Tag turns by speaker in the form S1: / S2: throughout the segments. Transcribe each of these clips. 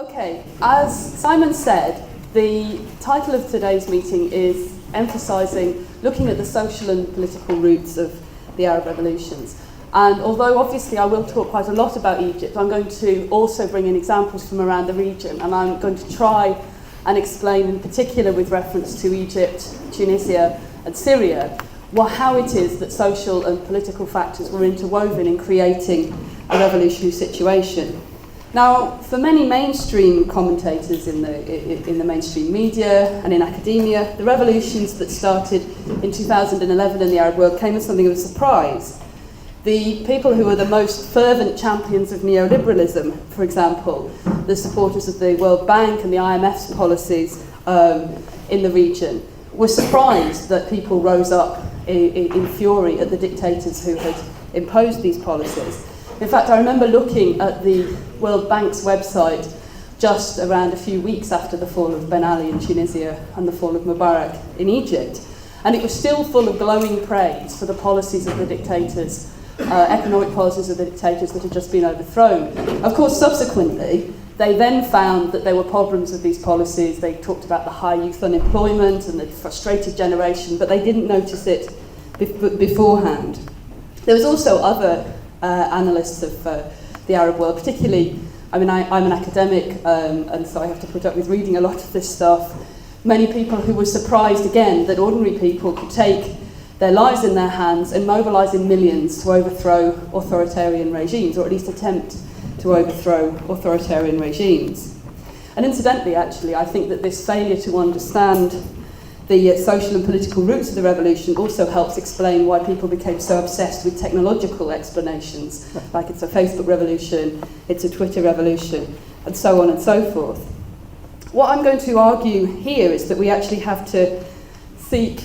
S1: Okay, as Simon said, the title of today's meeting is emphasising looking at the social and political roots of the Arab revolutions. And although obviously I will talk quite a lot about Egypt, I'm going to also bring in examples from around the region, and I'm going to try and explain in particular with reference to Egypt, Tunisia and Syria, how it is that social and political factors were interwoven in creating a revolutionary situation. Now, for many mainstream commentators in the mainstream media and in academia, the revolutions that started in 2011 in the Arab world came as something of a surprise. The people who were the most fervent champions of neoliberalism, for example, the supporters of the World Bank and the IMF's policies in the region, were surprised that people rose up in fury at the dictators who had imposed these policies. In fact, I remember looking at the World Bank's website just around a few weeks after the fall of Ben Ali in Tunisia and the fall of Mubarak in Egypt, and it was still full of glowing praise for the policies of the dictators, economic policies of the dictators that had just been overthrown. Of course, subsequently, they then found that there were problems with these policies. They talked about the high youth unemployment and the frustrated generation, but they didn't notice it beforehand. There was also other analysts of the Arab world, particularly, I'm an academic, and so I have to put up with reading a lot of this stuff. Many people who were surprised again that ordinary people could take their lives in their hands and mobilise in millions to overthrow authoritarian regimes, or at least attempt to overthrow authoritarian regimes. And incidentally, actually, I think that this failure to understand the social and political roots of the revolution also helps explain why people became so obsessed with technological explanations, like it's a Facebook revolution, it's a Twitter revolution, and so on and so forth. What I'm going to argue here is that we actually have to seek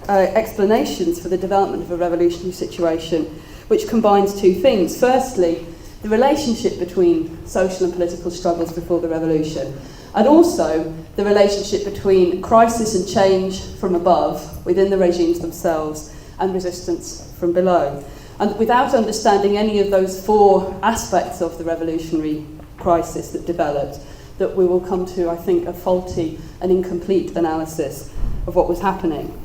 S1: explanations for the development of a revolutionary situation, which combines two things. Firstly, the relationship between social and political struggles before the revolution, and also the relationship between crisis and change from above, within the regimes themselves, and resistance from below. And without understanding any of those four aspects of the revolutionary crisis that developed, that we will come to, I think, a faulty and incomplete analysis of what was happening.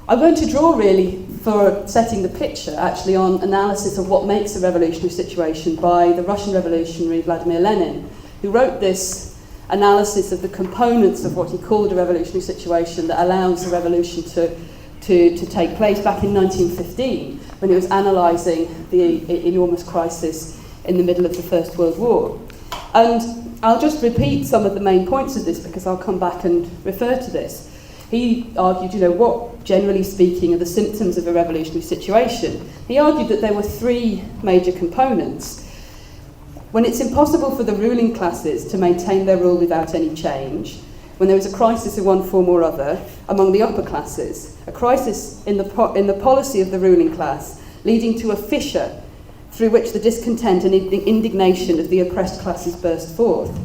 S1: I'm going to draw really, for setting the picture, actually on analysis of what makes a revolutionary situation by the Russian revolutionary Vladimir Lenin, who wrote this analysis of the components of what he called a revolutionary situation that allows the revolution to take place back in 1915, when he was analysing the enormous crisis in the middle of the First World War. And I'll just repeat some of the main points of this because I'll come back and refer to this. He argued, what, generally speaking, are the symptoms of a revolutionary situation? He argued that there were three major components. When it's impossible for the ruling classes to maintain their rule without any change, when there is a crisis of one form or other among the upper classes, a crisis in the policy of the ruling class, leading to a fissure through which the discontent and indignation of the oppressed classes burst forth.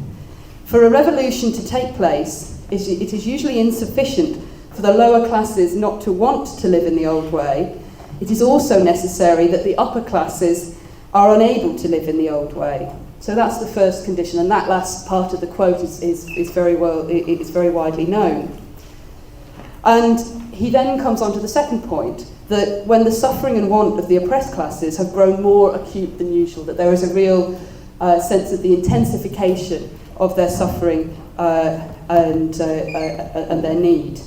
S1: For a revolution to take place, it is usually insufficient for the lower classes not to want to live in the old way. It is also necessary that the upper classes are unable to live in the old way. So that's the first condition, and that last part of the quote is very widely known. And he then comes on to the second point, that when the suffering and want of the oppressed classes have grown more acute than usual, that there is a real sense of the intensification of their suffering and their need.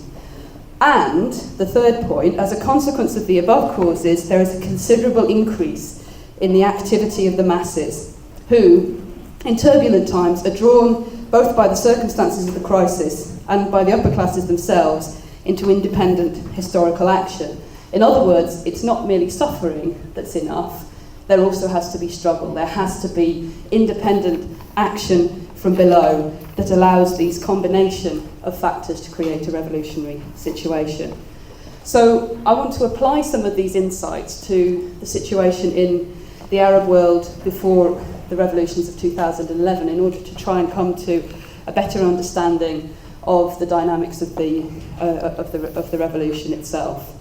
S1: And the third point, as a consequence of the above causes, there is a considerable increase in the activity of the masses, who, in turbulent times, are drawn both by the circumstances of the crisis and by the upper classes themselves into independent historical action. In other words, it's not merely suffering that's enough, there also has to be struggle, there has to be independent action from below that allows these combination of factors to create a revolutionary situation. So I want to apply some of these insights to the situation in the Arab world before the revolutions of 2011 in order to try and come to a better understanding of the dynamics of the revolution itself.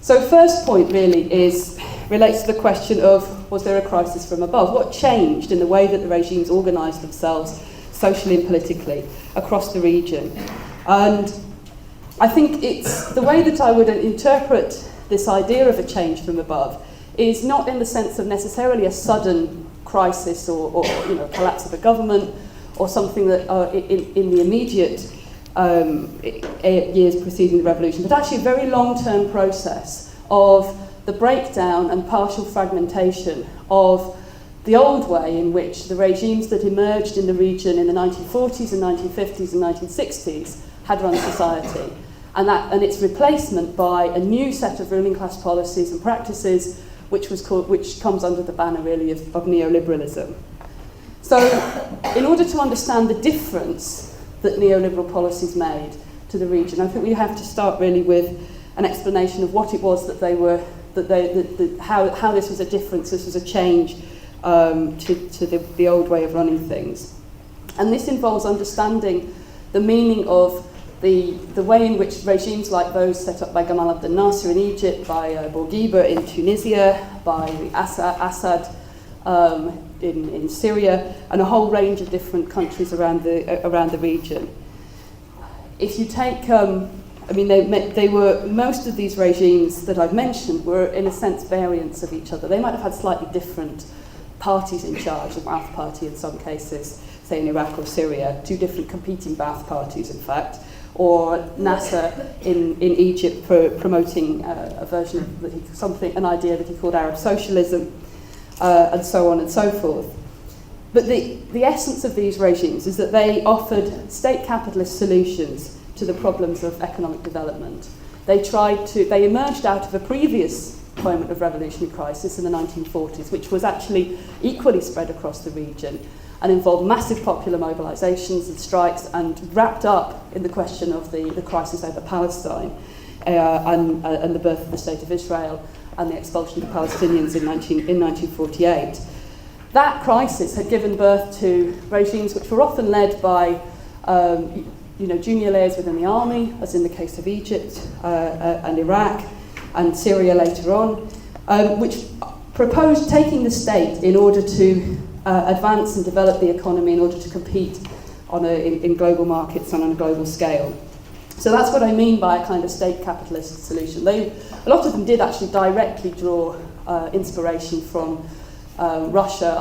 S1: So first point really relates to the question of, was there a crisis from above? What changed in the way that the regimes organised themselves socially and politically, across the region. And I think it's the way that I would interpret this idea of a change from above is not in the sense of necessarily a sudden crisis or collapse of a government or something that in the immediate years preceding the revolution, but actually a very long-term process of the breakdown and partial fragmentation of the old way in which the regimes that emerged in the region in the 1940s and 1950s and 1960s had run society, and its replacement by a new set of ruling class policies and practices which comes under the banner really of neoliberalism. So in order to understand the difference that neoliberal policies made to the region, I think we have to start really with an explanation of what it was that they were, how this was a difference, this was a change to the old way of running things. And this involves understanding the meaning of the way in which regimes like those set up by Gamal Abdel Nasser in Egypt, by Bourguiba in Tunisia, by Assad in Syria, and a whole range of different countries around the region. If you take, they were, most of these regimes that I've mentioned were in a sense variants of each other. They might have had slightly different parties in charge, the Ba'ath Party in some cases, say in Iraq or Syria, two different competing Ba'ath parties in fact, or Nasser in Egypt promoting a version of an idea that he called Arab socialism, and so on and so forth. But the essence of these regimes is that they offered state capitalist solutions to the problems of economic development. They emerged out of a previous moment of revolutionary crisis in the 1940s, which was actually equally spread across the region and involved massive popular mobilisations and strikes and wrapped up in the question of the crisis over Palestine and the birth of the State of Israel and the expulsion of the Palestinians in 1948. That crisis had given birth to regimes which were often led by junior layers within the army, as in the case of Egypt and Iraq and Syria later on, which proposed taking the state in order to advance and develop the economy in order to compete in global markets and on a global scale. So that's what I mean by a kind of state capitalist solution. A lot of them did actually directly draw inspiration from Russia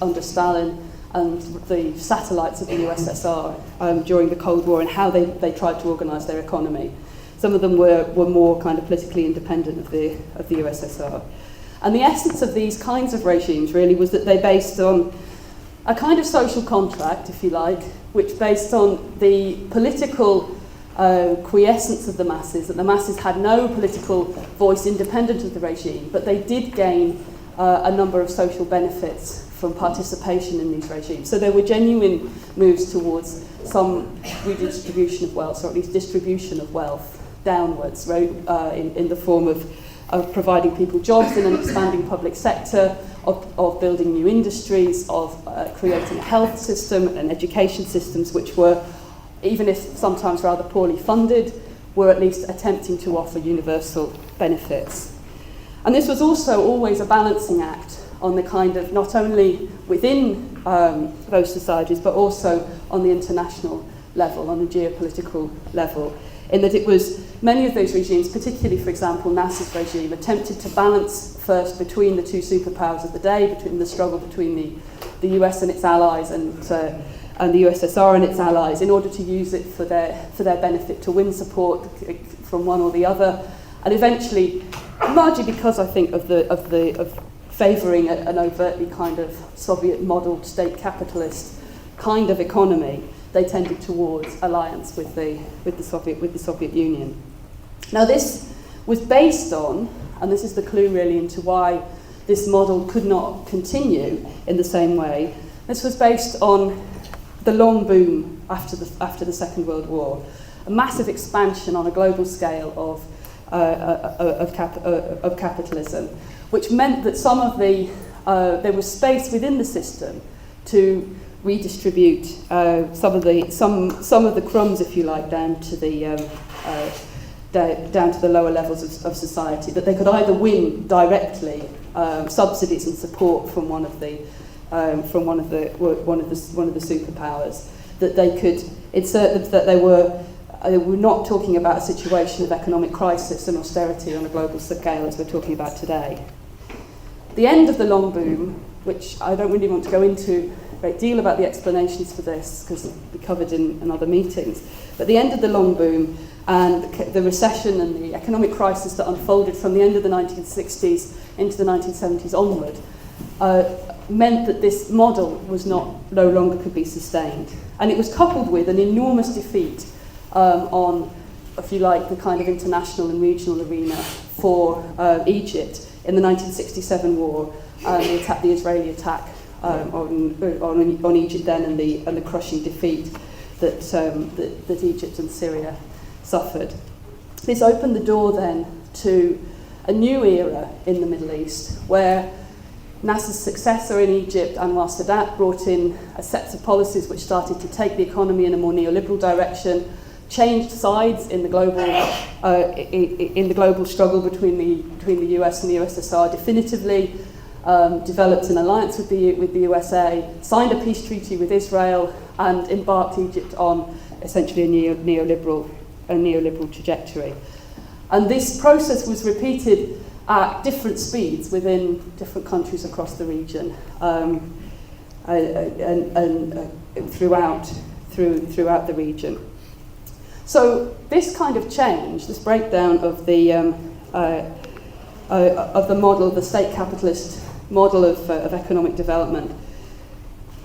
S1: under Stalin and the satellites of the USSR during the Cold War and how they tried to organise their economy. Some of them were more kind of politically independent of the USSR. And the essence of these kinds of regimes really was that they based on a kind of social contract, if you like, which based on the political quiescence of the masses, that the masses had no political voice independent of the regime, but they did gain a number of social benefits from participation in these regimes. So there were genuine moves towards some redistribution of wealth, or at least distribution of wealth downwards, in the form of providing people jobs in an expanding public sector, of building new industries, of creating a health system and education systems which were, even if sometimes rather poorly funded, were at least attempting to offer universal benefits. And this was also always a balancing act on the kind of, not only within those societies, but also on the international level, on the geopolitical level, in that it was many of those regimes, particularly, for example, Nasser's regime, attempted to balance first between the two superpowers of the day, between the struggle between the US and its allies and the USSR and its allies, in order to use it for their benefit, to win support from one or the other, and eventually, largely because I think of favouring an overtly kind of Soviet-modelled state capitalist kind of economy, they tended towards alliance with the Soviet Union. Now this was based on, and this is the clue really into why this model could not continue in the same way, this was based on the long boom after the Second World War, a massive expansion on a global scale of capitalism, which meant that some of there was space within the system to redistribute some of the crumbs, if you like, down to the lower levels of society. That they could either win directly subsidies and support from one of the superpowers. that they could insert that they were not talking about a situation of economic crisis and austerity on a global scale as we're talking about today. The end of the long boom, which I don't really want to go into a great deal about the explanations for this because it'll be covered in other meetings, but the end of the long boom and the recession and the economic crisis that unfolded from the end of the 1960s into the 1970s onward meant that this model was no longer could be sustained. And it was coupled with an enormous defeat on, if you like, the kind of international and regional arena for Egypt in the 1967 war, the Israeli attack on Egypt then, and the crushing defeat that Egypt and Syria suffered. This opened the door then to a new era in the Middle East, where Nasser's successor in Egypt, Anwar Sadat, brought in a set of policies which started to take the economy in a more neoliberal direction, changed sides in the global struggle between the US and the USSR definitively, developed an alliance with the USA, signed a peace treaty with Israel, and embarked Egypt on essentially a neoliberal trajectory. And this process was repeated at different speeds within different countries across the region, and throughout the region. So this kind of change, this breakdown of the model, the state capitalist model of economic development,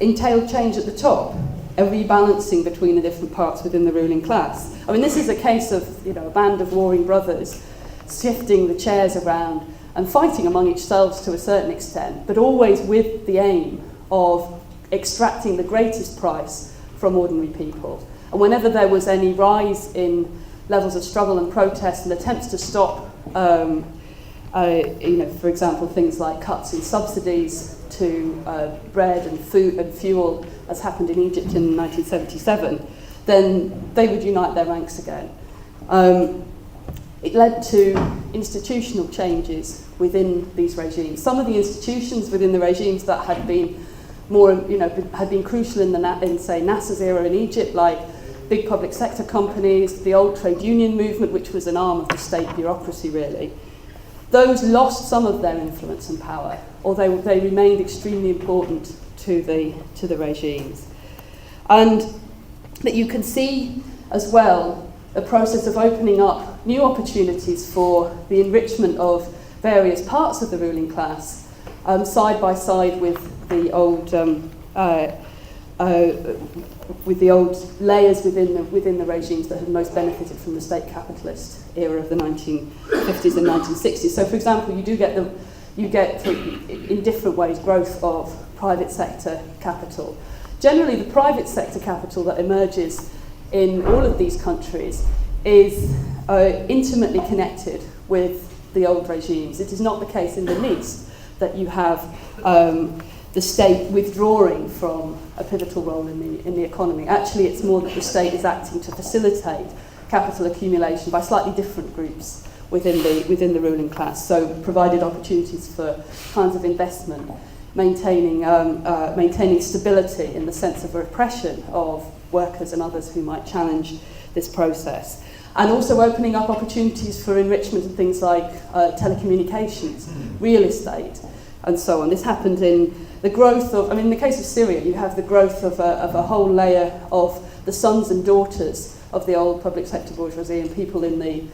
S1: entailed change at the top, a rebalancing between the different parts within the ruling class. I mean, this is a case of a band of warring brothers shifting the chairs around and fighting among themselves to a certain extent, but always with the aim of extracting the greatest price from ordinary people. And whenever there was any rise in levels of struggle and protest and attempts to stop, for example, things like cuts in subsidies to bread and food and fuel, as happened in Egypt in 1977, then they would unite their ranks again. It led to institutional changes within these regimes. Some of the institutions within the regimes that had been had been crucial in say Nasser's era in Egypt, like big public sector companies, the old trade union movement, which was an arm of the state bureaucracy really. Those lost some of their influence and power, although they remained extremely important to the regimes. And that you can see as well a process of opening up new opportunities for the enrichment of various parts of the ruling class, side by side with the old layers within the regimes that had most benefited from the state capitalist era of the 1950s and 1960s. So, for example, you get in different ways growth of private sector capital. Generally, the private sector capital that emerges in all of these countries is intimately connected with the old regimes. It is not the case in the East that you have the state withdrawing from a pivotal role in the economy. Actually, it's more that the state is acting to facilitate capital accumulation by slightly different groups within the ruling class. So, provided opportunities for kinds of investment, maintaining stability in the sense of repression of workers and others who might challenge this process. And also opening up opportunities for enrichment in things like telecommunications, real estate, and so on. This happened in the growth of, in the case of Syria, you have the growth of a whole layer of the sons and daughters of the old public sector bourgeoisie and people in the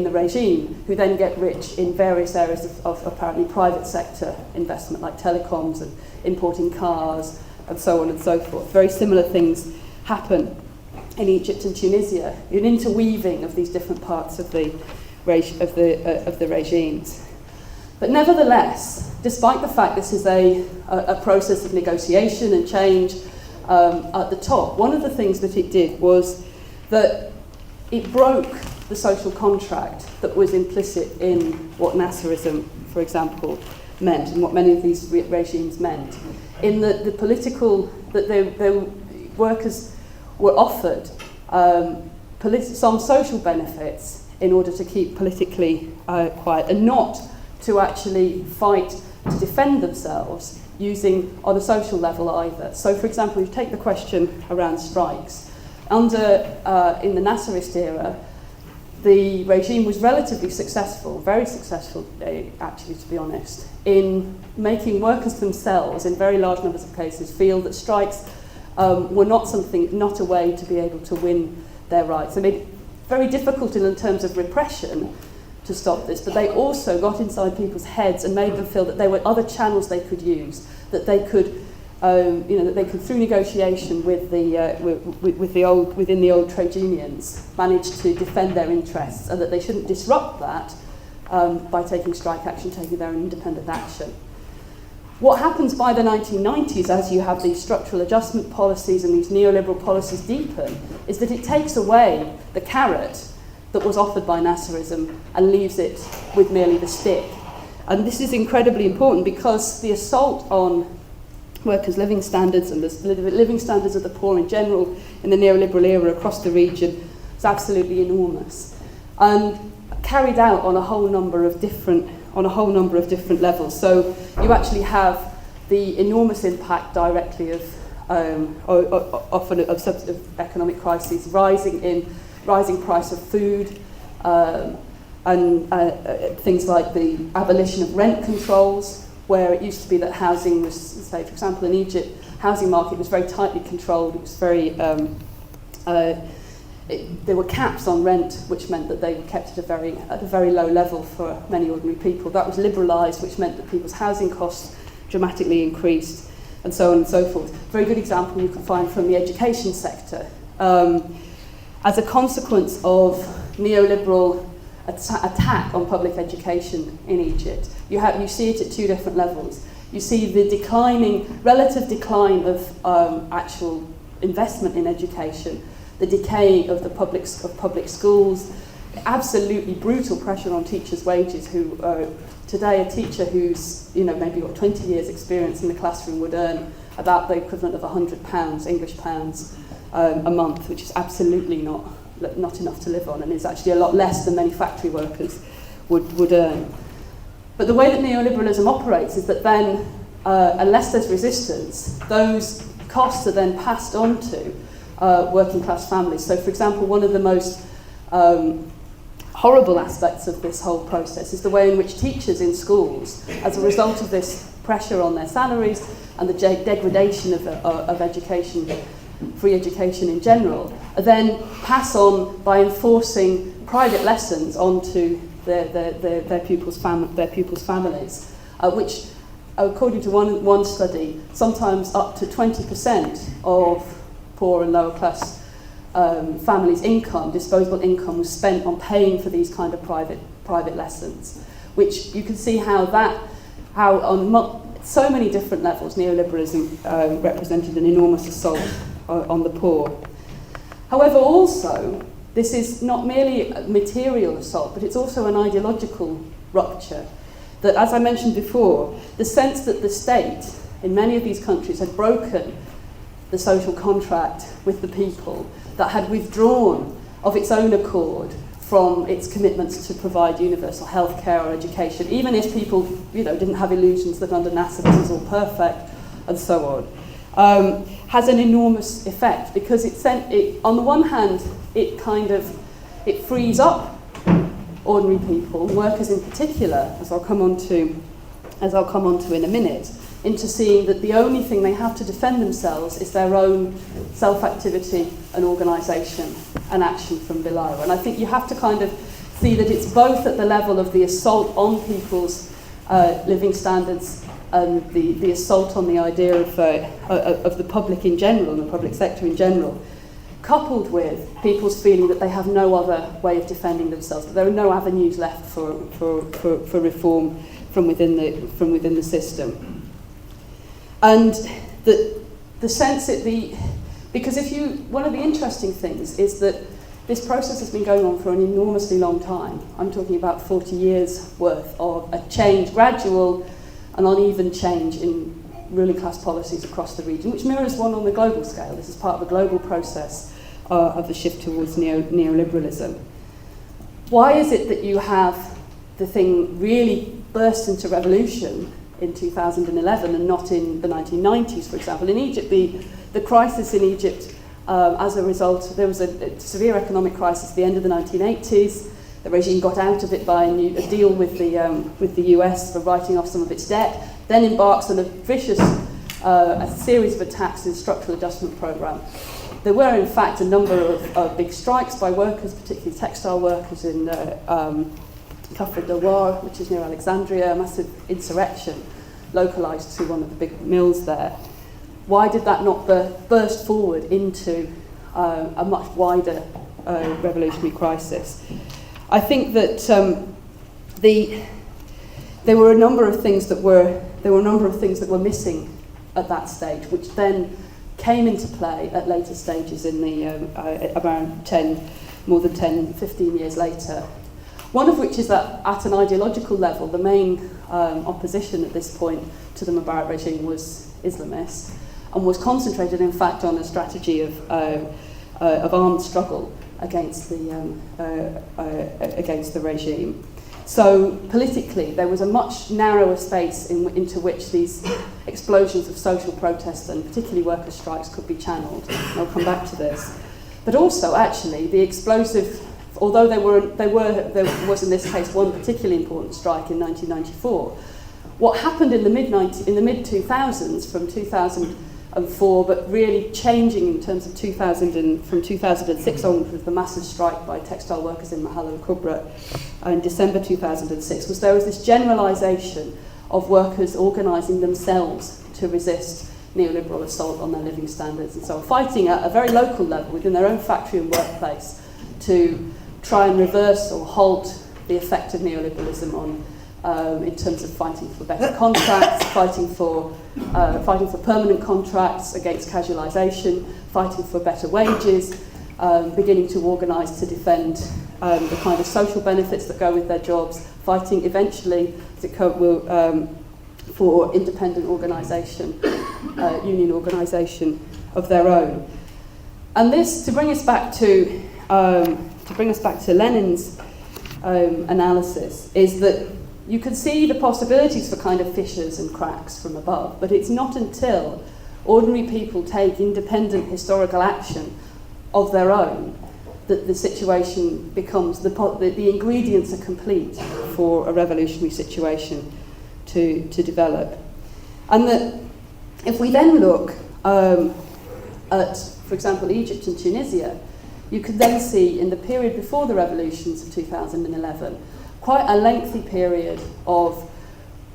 S1: regime who then get rich in various areas of apparently private sector investment, like telecoms and importing cars and so on and so forth. Very similar things happen in Egypt and Tunisia, an interweaving of these different parts of the regimes. But nevertheless, despite the fact this is a process of negotiation and change at the top, one of the things that it did was that it broke the social contract that was implicit in what Nasserism, for example, meant, and what many of these regimes meant, in that the workers were offered some social benefits in order to keep politically quiet, and not to actually fight to defend themselves using on a social level either. So, for example, if you take the question around strikes, in the Nasserist era, the regime was relatively successful, very successful actually, to be honest, in making workers themselves, in very large numbers of cases, feel that strikes were not a way to be able to win their rights. They made it very difficult in terms of repression to stop this, but they also got inside people's heads and made them feel that there were other channels they could use, that they could, that they could, through negotiation with within the old trade unions, manage to defend their interests, and that they shouldn't disrupt that by taking strike action, taking their own independent action. What happens by the 1990s, as you have these structural adjustment policies and these neoliberal policies deepen, is that it takes away the carrot that was offered by Nasserism and leaves it with merely the stick. And this is incredibly important because the assault on workers' living standards and the living standards of the poor in general in the neoliberal era across the region is absolutely enormous and carried out on a whole number of different levels. So you actually have the enormous impact directly of economic crises, rising price of food, and things like the abolition of rent controls, where it used to be that housing was, say, for example, in Egypt, housing market was very tightly controlled. It was very there were caps on rent, which meant that they were kept at a very low level for many ordinary people. That was liberalised, which meant that people's housing costs dramatically increased, and so on and so forth. A very good example you can find from the education sector. As a consequence of neoliberal attack on public education in Egypt, you see it at two different levels. You see the relative decline of actual investment in education, the decay of public schools, absolutely brutal pressure on teachers' wages. Who today a teacher who's maybe got 20 years' experience in the classroom would earn about the equivalent of £100 English pounds a month, which is absolutely not enough to live on, and is actually a lot less than many factory workers would earn. But the way that neoliberalism operates is that then, unless there's resistance, those costs are then passed on to working class families. So, for example, one of the most horrible aspects of this whole process is the way in which teachers in schools, as a result of this pressure on their salaries and the degradation of education, free education in general, then pass on by enforcing private lessons onto their pupils' families, which, according to one study, sometimes up to 20% of poor and lower class families' income, disposable income, was spent on paying for these kind of private lessons, which you can see how on so many different levels neoliberalism represented an enormous assault on the poor. However, also, this is not merely a material assault, but it's also an ideological rupture. That, as I mentioned before, the sense that the state in many of these countries had broken the social contract with the people, that had withdrawn of its own accord from its commitments to provide universal health care or education, even if people didn't have illusions that under Nasser this is all perfect, and so on, has an enormous effect, because on the one hand, it frees up ordinary people, workers in particular, as I'll come on to in a minute, into seeing that the only thing they have to defend themselves is their own self-activity and organisation and action from below. And I think you have to kind of see that it's both at the level of the assault on people's living standards and the assault on the idea of the public in general and the public sector in general, coupled with people's feeling that they have no other way of defending themselves, that there are no avenues left for reform from within the system. And the sense because one of the interesting things is that this process has been going on for an enormously long time. I'm talking about 40 years worth of a change, gradual and uneven change in ruling class policies across the region, which mirrors one on the global scale. This is part of a global process of the shift towards neoliberalism. Why is it that you have the thing really burst into revolution in 2011 and not in the 1990s, for example. In Egypt, the crisis in Egypt, as a result, there was a severe economic crisis at the end of the 1980s. The regime got out of it by a deal with the US for writing off some of its debt, then embarks on a vicious a series of attacks in the structural adjustment programme. There were, in fact, a number of big strikes by workers, particularly textile workers in Kafr Dawar, which is near Alexandria, a massive insurrection localised to one of the big mills there. Why did that not burst forward into a much wider revolutionary crisis? I think that there were a number of things that were missing at that stage, which then came into play at later stages in the around more than 10, 15 years later. One of which is that at an ideological level, the main opposition at this point to the Mubarak regime was Islamist, and was concentrated, in fact, on a strategy of armed struggle against the regime. So politically, there was a much narrower space into which these explosions of social protest and particularly worker strikes could be channeled. And I'll come back to this. But also, actually, the explosive, although there was in this case one particularly important strike in 1994, what happened in the mid-2000s, from 2004, but really changing in terms of from 2006 onwards with the massive strike by textile workers in Mahal al-Kubra in December 2006, was there was this generalisation of workers organising themselves to resist neoliberal assault on their living standards, and so fighting at a very local level within their own factory and workplace to try and reverse or halt the effect of neoliberalism on in terms of fighting for better contracts, fighting for permanent contracts against casualisation, fighting for better wages, beginning to organise to defend the kind of social benefits that go with their jobs, fighting eventually for independent organisation, union organisation of their own. And this, to bring us back to Lenin's analysis, is that you can see the possibilities for kind of fissures and cracks from above, but it's not until ordinary people take independent historical action of their own that the situation becomes, the ingredients are complete for a revolutionary situation to develop. And that if we then look at, for example, Egypt and Tunisia, you could then see in the period before the revolutions of 2011 quite a lengthy period of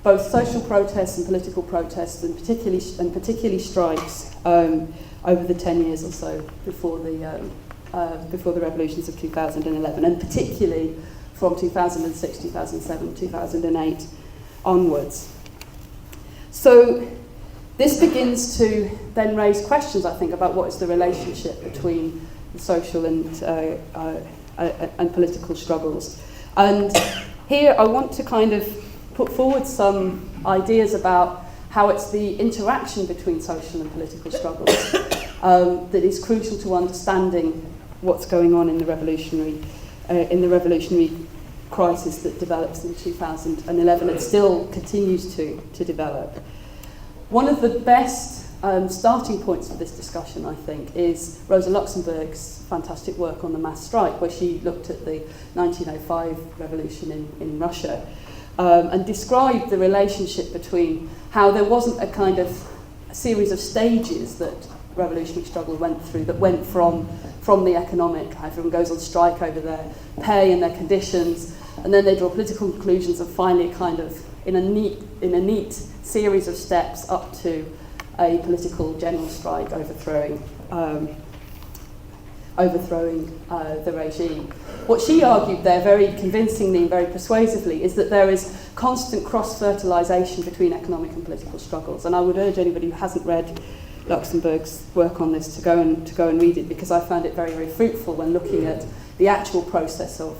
S1: both social protests and political protests, and particularly strikes over the 10 years or so before the revolutions of 2011, and particularly from 2006, 2007, 2008 onwards. So this begins to then raise questions, I think, about what is the relationship between the social and political struggles. And here I want to kind of put forward some ideas about how it's the interaction between social and political struggles that is crucial to understanding what's going on in the revolutionary crisis that develops in 2011 and still continues to develop. One of the best starting points for this discussion, I think, is Rosa Luxemburg's fantastic work on the mass strike, where she looked at the 1905 revolution in Russia and described the relationship between how there wasn't a kind of a series of stages that revolutionary struggle went through, that went from the economic, everyone goes on strike over their pay and their conditions, and then they draw political conclusions, and finally kind of in a neat series of steps up to a political general strike overthrowing the regime. What she argued there very convincingly and very persuasively is that there is constant cross-fertilisation between economic and political struggles, and I would urge anybody who hasn't read Luxemburg's work on this to go and read it, because I found it very, very fruitful when looking at the actual process of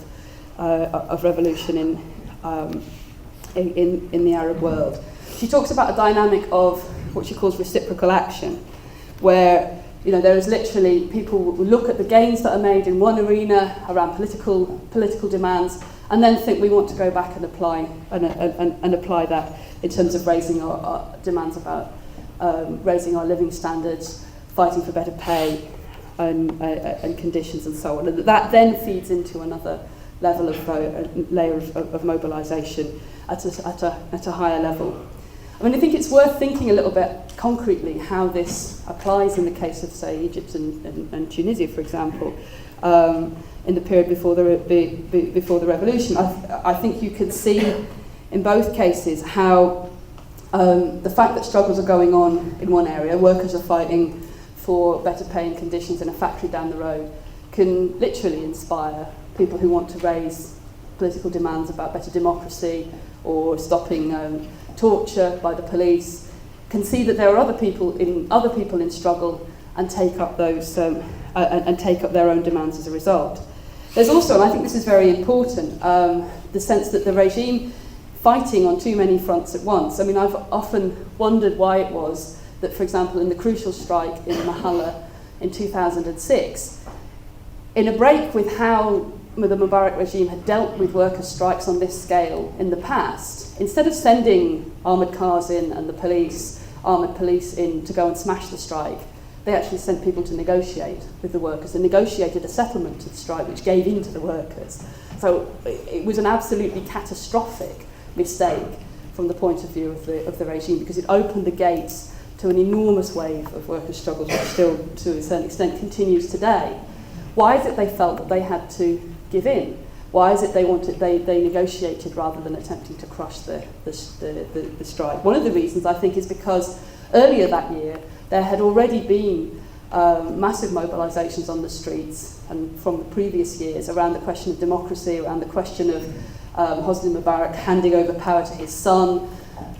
S1: revolution in the Arab world. She talks about a dynamic of what she calls reciprocal action, where there is literally people will look at the gains that are made in one arena around political demands, and then think we want to go back and apply that in terms of raising our demands about raising our living standards, fighting for better pay and conditions and so on. And that then feeds into another level of layer of mobilisation at a higher level. I mean, I think it's worth thinking a little bit concretely how this applies in the case of, say, Egypt and Tunisia, for example, in the period before the revolution. I think you can see in both cases how the fact that struggles are going on in one area, workers are fighting for better pay and conditions in a factory down the road, can literally inspire people who want to raise political demands about better democracy or stopping torture by the police, can see that there are other people in struggle and take up those and take up their own demands as a result. There's also, and I think this is very important, the sense that the regime fighting on too many fronts at once. I mean, I've often wondered why it was that, for example, in the crucial strike in Mahalla in 2006, in a break with how the Mubarak regime had dealt with workers' strikes on this scale in the past, instead of sending armoured cars in and the armoured police in to go and smash the strike, they actually sent people to negotiate with the workers and negotiated a settlement to the strike which gave in to the workers. So it was an absolutely catastrophic mistake from the point of view of the regime, because it opened the gates to an enormous wave of workers' struggles which still, to a certain extent, continues today. Why is it they felt that they had to give in? Why is it they negotiated rather than attempting to crush the strike? One of the reasons, I think, is because earlier that year there had already been massive mobilisations on the streets, and from the previous years, around the question of democracy, around the question of Hosni Mubarak handing over power to his son,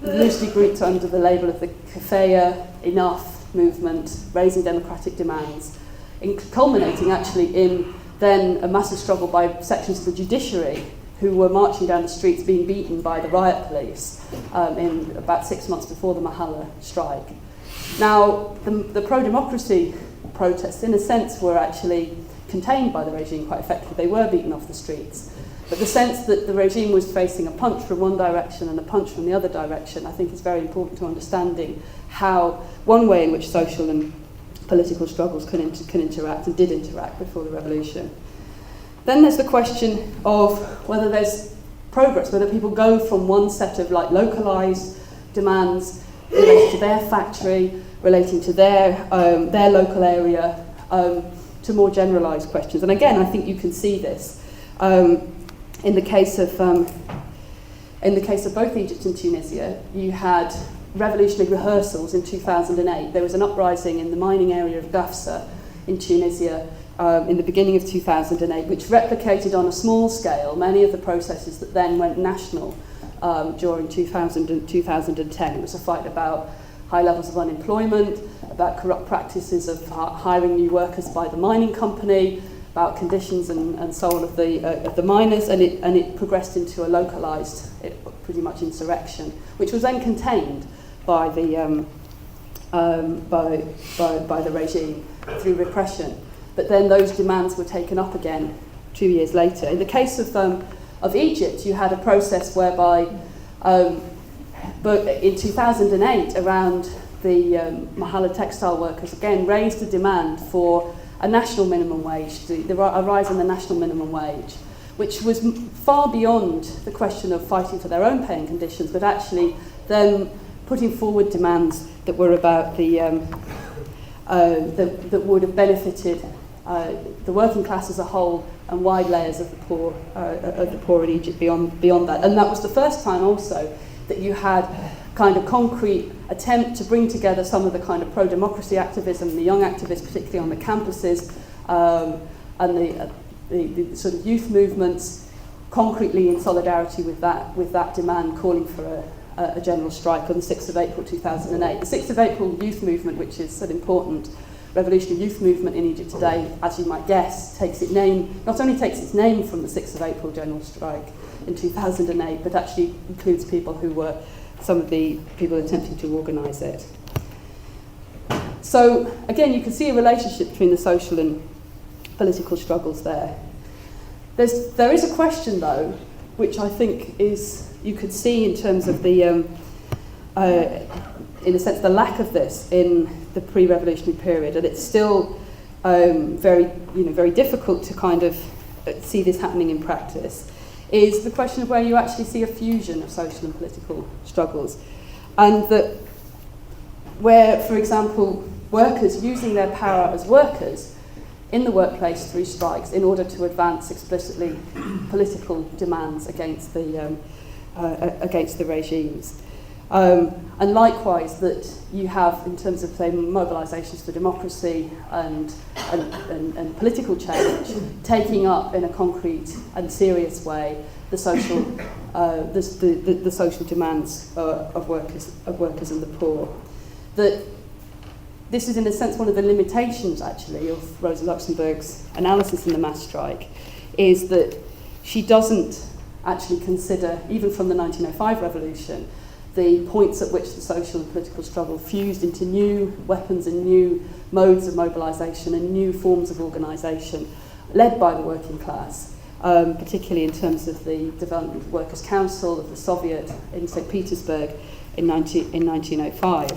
S1: loosely grouped under the label of the Kafaya Enough movement, raising democratic demands, culminating actually in then a massive struggle by sections of the judiciary who were marching down the streets being beaten by the riot police in about 6 months before the Mahalla strike. Now, the pro-democracy protests, in a sense, were actually contained by the regime quite effectively. They were beaten off the streets. But the sense that the regime was facing a punch from one direction and a punch from the other direction, I think is very important to understanding how one way in which social and political struggles can interact and did interact before the revolution. Then there's the question of whether there's progress, whether people go from one set of localised demands related to their factory, relating to their local area, to more generalised questions. And again, I think you can see this in the case of both Egypt and Tunisia. You had revolutionary rehearsals in 2008. There was an uprising in the mining area of Gafsa in Tunisia in the beginning of 2008, which replicated on a small scale many of the processes that then went national during 2000 and 2010. It was a fight about high levels of unemployment, about corrupt practices of hiring new workers by the mining company, about conditions and so on of the miners, and it progressed into a localised, pretty much insurrection, which was then contained by the regime through repression. But then those demands were taken up again 2 years later. In the case of Egypt, you had a process whereby, but in 2008, around the Mahalla textile workers again raised a demand for a national minimum wage, a rise in the national minimum wage, which was far beyond the question of fighting for their own pay and conditions, but actually them putting forward demands that were about that would have benefited the working class as a whole and wide layers of the poor in Egypt beyond that. And that was the first time also that you had kind of concrete attempt to bring together some of the kind of pro-democracy activism, the young activists, particularly on the campuses, and the sort of youth movements, concretely in solidarity with that demand, calling for a general strike on the 6th of April 2008. The 6th of April youth movement, which is an important revolutionary youth movement in Egypt today, as you might guess, not only takes its name from the 6th of April general strike in 2008, but actually includes people who were some of the people attempting to organise it. So again, you can see a relationship between the social and political struggles there. There is a question, though, which I think is, you could see in terms of the, in a sense, the lack of this in the pre-revolutionary period, and it's still very difficult to kind of see this happening in practice, is the question of where you actually see a fusion of social and political struggles. And that where, for example, workers using their power as workers in the workplace through strikes in order to advance explicitly political demands against the regimes. And likewise, that you have, in terms of, say, mobilisations for democracy and political change, taking up in a concrete and serious way the social, the social demands of workers and the poor. That this is, in a sense, one of the limitations, actually, of Rosa Luxemburg's analysis in the mass strike, is that she doesn't actually consider, even from the 1905 revolution, the points at which the social and political struggle fused into new weapons and new modes of mobilisation and new forms of organisation led by the working class, particularly in terms of the development of the Workers' Council of the Soviet in St. Petersburg in 1905.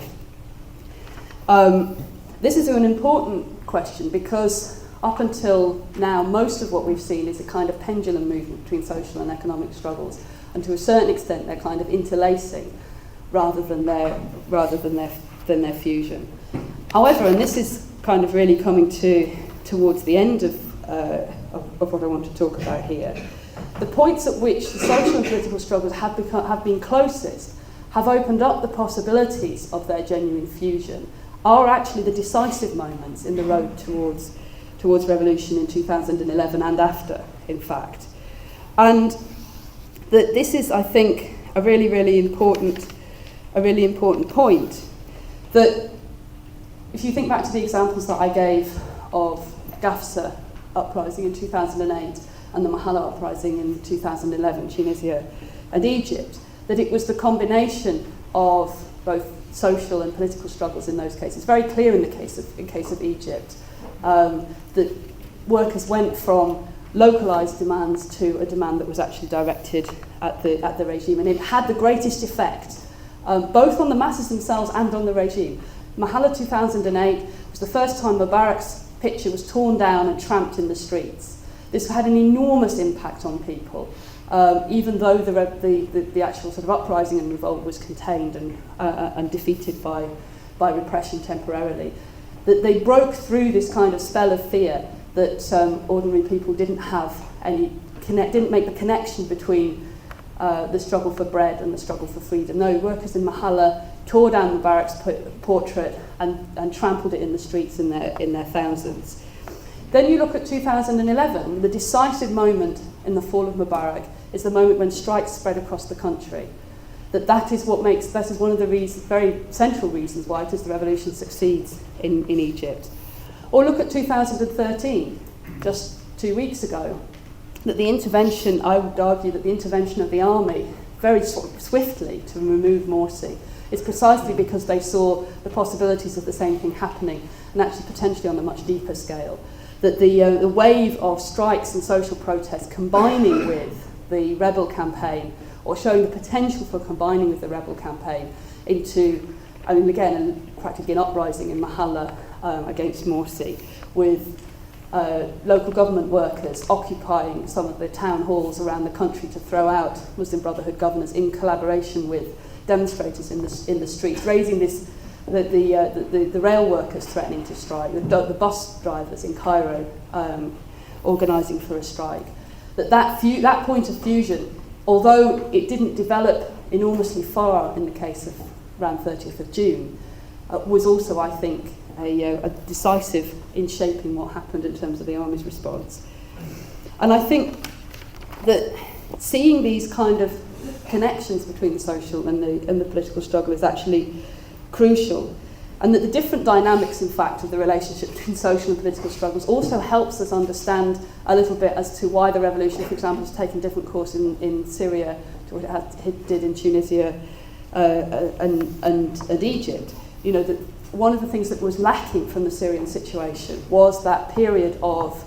S1: This is an important question because up until now, most of what we've seen is a kind of pendulum movement between social and economic struggles, and to a certain extent they're kind of interlacing rather than their fusion. However, and this is kind of really coming towards the end of what I want to talk about here, the points at which the social and political struggles have been closest, have opened up the possibilities of their genuine fusion, are actually the decisive moments in the road towards revolution in 2011 and after, in fact. And that this is, I think, a really important point. That if you think back to the examples that I gave of GAFSA uprising in 2008 and the Mahalla uprising in 2011, Tunisia and Egypt, that it was the combination of both social and political struggles in those cases. Very clear in the case of Egypt, that workers went from localised demands to a demand that was actually directed at the regime, and it had the greatest effect, both on the masses themselves and on the regime. Mahalla 2008 was the first time Mubarak's picture was torn down and tramped in the streets. This had an enormous impact on people, even though the actual sort of uprising and revolt was contained and defeated by repression temporarily. That they broke through this kind of spell of fear that ordinary people didn't make the connection between the struggle for bread and the struggle for freedom. No, workers in Mahalla tore down Mubarak's portrait and trampled it in the streets in their thousands. Then you look at 2011, the decisive moment in the fall of Mubarak is the moment when strikes spread across the country. That is one of the very central reasons why it is the revolution succeeds in Egypt. Or look at 2013, just 2 weeks ago, that the intervention, I would argue that the intervention of the army very swiftly to remove Morsi is precisely because they saw the possibilities of the same thing happening, and actually potentially on a much deeper scale. That the wave of strikes and social protests combining with the rebel campaign, or showing the potential for combining with the rebel campaign into, again, practically an uprising in Mahalla against Morsi, with local government workers occupying some of the town halls around the country to throw out Muslim Brotherhood governors in collaboration with demonstrators in the streets, raising this, the rail workers threatening to strike, the bus drivers in Cairo organising for a strike. That point of fusion, although it didn't develop enormously far in the case of around 30th of June, was also, I think, a decisive in shaping what happened in terms of the army's response. And I think that seeing these kind of connections between the social and the political struggle is actually crucial, and that the different dynamics, in fact, of the relationship between social and political struggles also helps us understand a little bit as to why the revolution, for example, has taken different course in Syria to what it did in Tunisia and Egypt. You know, that one of the things that was lacking from the Syrian situation was that period of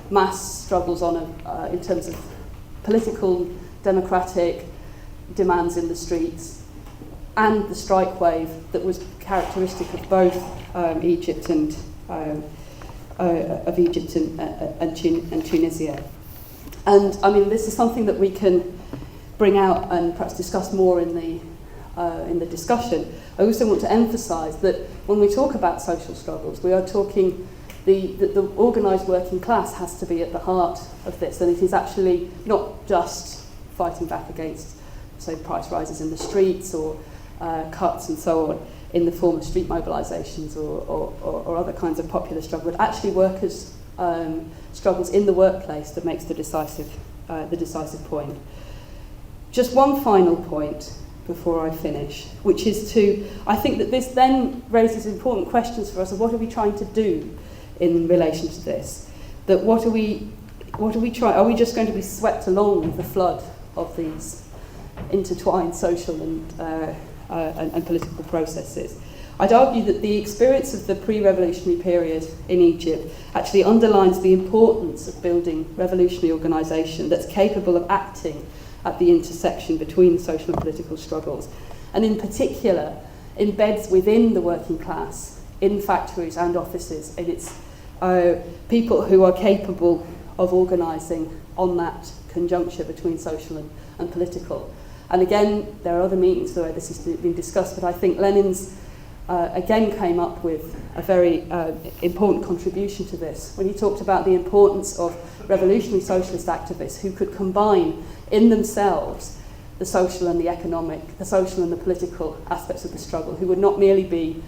S1: mass struggles in terms of political democratic demands in the streets, and the strike wave that was characteristic of both Egypt and Tunisia. And I mean, this is something that we can bring out and perhaps discuss more in the discussion. I also want to emphasise that when we talk about social struggles, we are talking the organised working class has to be at the heart of this, and it is actually not just fighting back against, say, price rises in the streets or cuts and so on in the form of street mobilisations or other kinds of popular struggle, but actually workers' struggles in the workplace that makes the decisive point. Just one final point before I finish, which is I think that this then raises important questions for us of what are we trying to do in relation to this? That what are we trying? Are we just going to be swept along with the flood of these intertwined social and political processes? I'd argue that the experience of the pre-revolutionary period in Egypt actually underlines the importance of building revolutionary organisation that's capable of acting at the intersection between social and political struggles, and in particular embeds within the working class, in factories and offices, and it's people who are capable of organising on that conjuncture between social and political. And again, there are other meetings where this has been discussed, but I think Lenin's again came up with a very important contribution to this when he talked about the importance of revolutionary socialist activists who could combine in themselves the social and the economic, the social and the political aspects of the struggle, who would not merely be